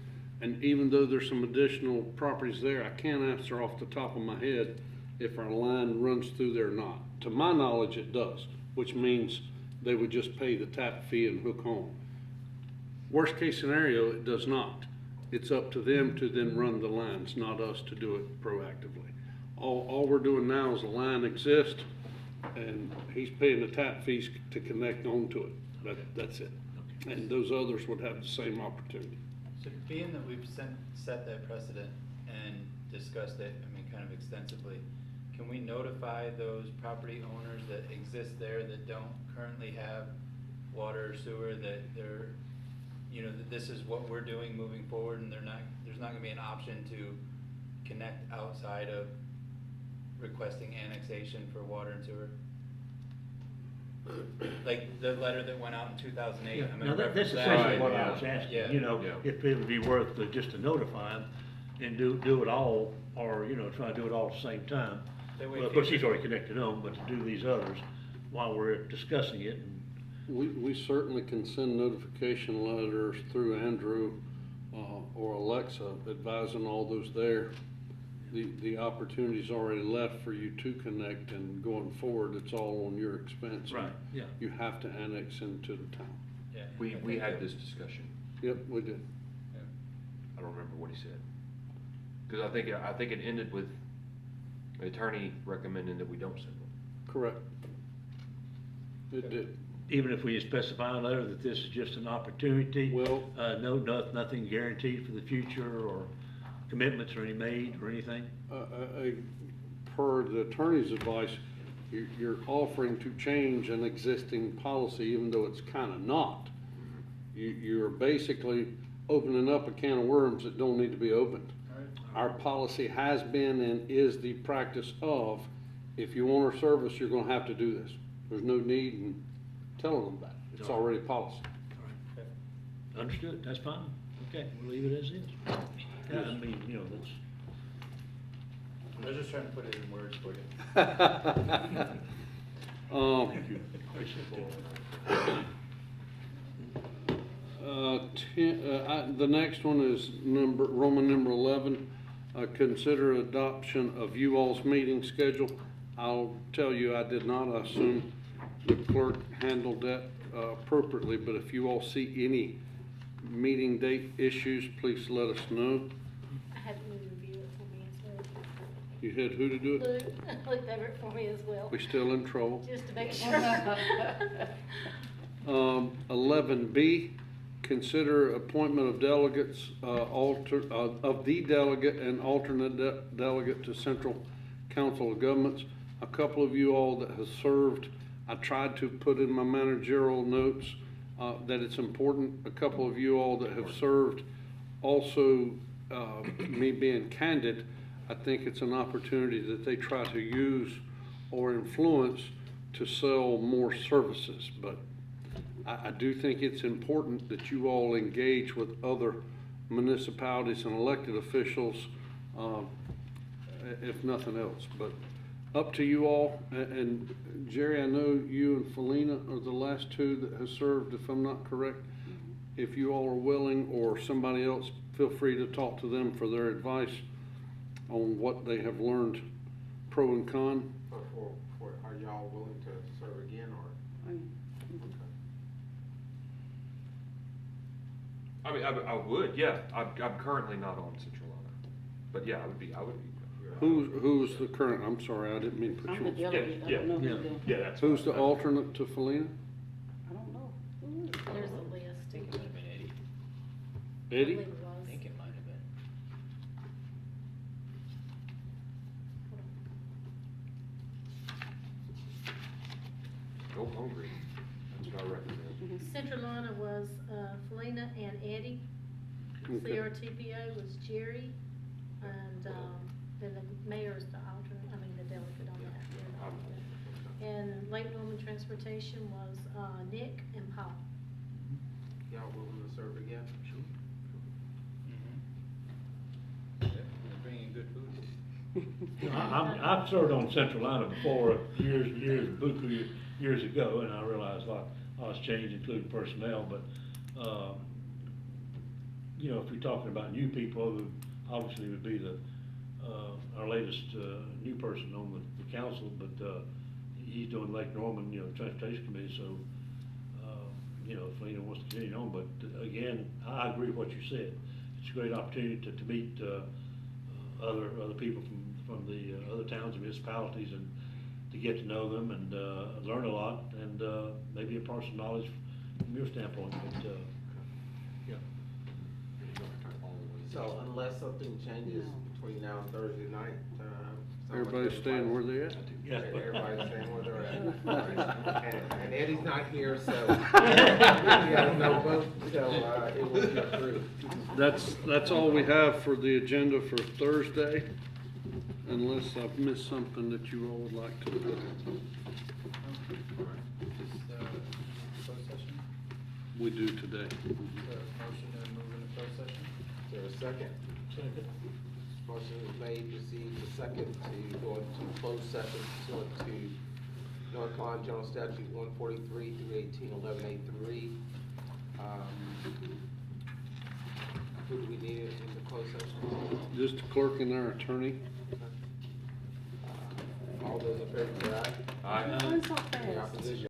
And even though there's some additional properties there, I can't answer off the top of my head if our line runs through there or not. To my knowledge, it does, which means they would just pay the tap fee and hook home. Worst case scenario, it does not. It's up to them to then run the lines, not us to do it proactively. All we're doing now is a line exists, and he's paying the tap fees to connect onto it. That's it. And those others would have the same opportunity. So being that we've set that precedent and discussed it, I mean, kind of extensively, can we notify those property owners that exist there that don't currently have water or sewer, that they're, you know, that this is what we're doing moving forward, and there's not gonna be an option to connect outside of requesting annexation for water and sewer? Like the letter that went out in 2008. Yeah, I'm gonna now that's reference that. essentially what yeah. I was asking, Yeah. you know, Yeah. if it would be worth just to notify them and do it all, or, you know, try to do it all at the same time. That way Well, of course, she's already connected on, but to do these others while we're discussing it. And We certainly can send notification letters through Andrew, or Alexa advising all those there. The opportunity's already left for you to connect, and going forward, it's all on your expense. Right, yeah. You have to annex into the town. Yeah. We had this discussion. Yep, we did. I don't remember what he said. Cause I think it ended with the attorney recommending that we don't send one. Correct. It did. Even if we specify in a letter that this is just an opportunity, Well- nothing guaranteed for the future, or commitments are any made or anything? Per the attorney's advice, you're offering to change an existing policy, even though it's kind of not. You're basically opening up a can of worms that don't need to be opened. Our policy has been and is the practice of, if you want our service, you're gonna have to do this. There's no need in telling them that. It's already policy. Understood, that's fine. Okay, we'll leave it as is. Yeah, I mean, you know, that's. I was just trying to put it in words for you. The next one is Roman number 11. Consider adoption of you all's meeting schedule. I'll tell you, I did not assume the clerk handled that appropriately, but if you all see any meeting date issues, please let us know. I had Lou review it for me as well. You had who to do it? Lou looked over it for me as well, We still in trouble. just to make sure. 11B, consider appointment of delegates, of the delegate and alternate delegate to Central Council of Governments. A couple of you all that have served, I tried to put in my managerial notes that it's important. A couple of you all that have served, also, me being candid, I think it's an opportunity that they try to use or influence to sell more services. But I do think it's important that you all engage with other municipalities and elected officials, if nothing else. But up to you all. And Jerry, I know you and Felina are the last two that have served, if I'm not correct. If you all are willing, or somebody else, feel free to talk to them for their advice on what they have learned, pro and con. Are y'all willing to serve again, or? I mean, I would, yeah. I'm currently not on Central Honor, but yeah, I would be. Who's the current, I'm sorry, I didn't mean to put I'm you the on. delegate, I don't know who's the. Yeah, that's. Who's the alternate to Felina? I don't know. Who is it? There's a list. I think it might have been Eddie. I Eddie? believe it was. I think it might have been. Go hungry. That's what I recommend. Central Lana was, Felina and Eddie. Okay. CRTPO was Jerry, and, then the mayor's the alternate, I mean, the delegate on that. And Lake Norman Transportation was, Nick and Paul. Y'all willing to serve again? Sure. They're bringing good food. I've served on Central Line before, buku years ago, and I realized a lot has changed, including personnel, but, you know, if you're talking about new people, obviously would be our latest, new person on the council, but, he's doing Lake Norman, you know, Transportation Committee, so, you know, if Lena wants to continue on, but again, I agree with what you said. it's a great opportunity to meet, other people from the other towns and municipalities and to get to know them and, learn a lot and, maybe impart some knowledge from your standpoint, but, yeah. So unless something changes between now and Thursday night, Everybody's staying where they at? Yeah. Everybody's staying where they're at. And Eddie's not here, so we got no vote, so, it will be approved. That's all we have for the agenda for Thursday, unless I've missed something that you all would like to. Just, closed session? We do today. Is there a motion to move into closed session? Is there a second? Second. Motion is made, received, the second, to go into closed session pursuant to North Carolina General Statute 143 through 1811A3. Who do we need in the closed session? Just the clerk and our attorney. All those in favor say aye. Aye. Oh, it's so Any fast. opposition?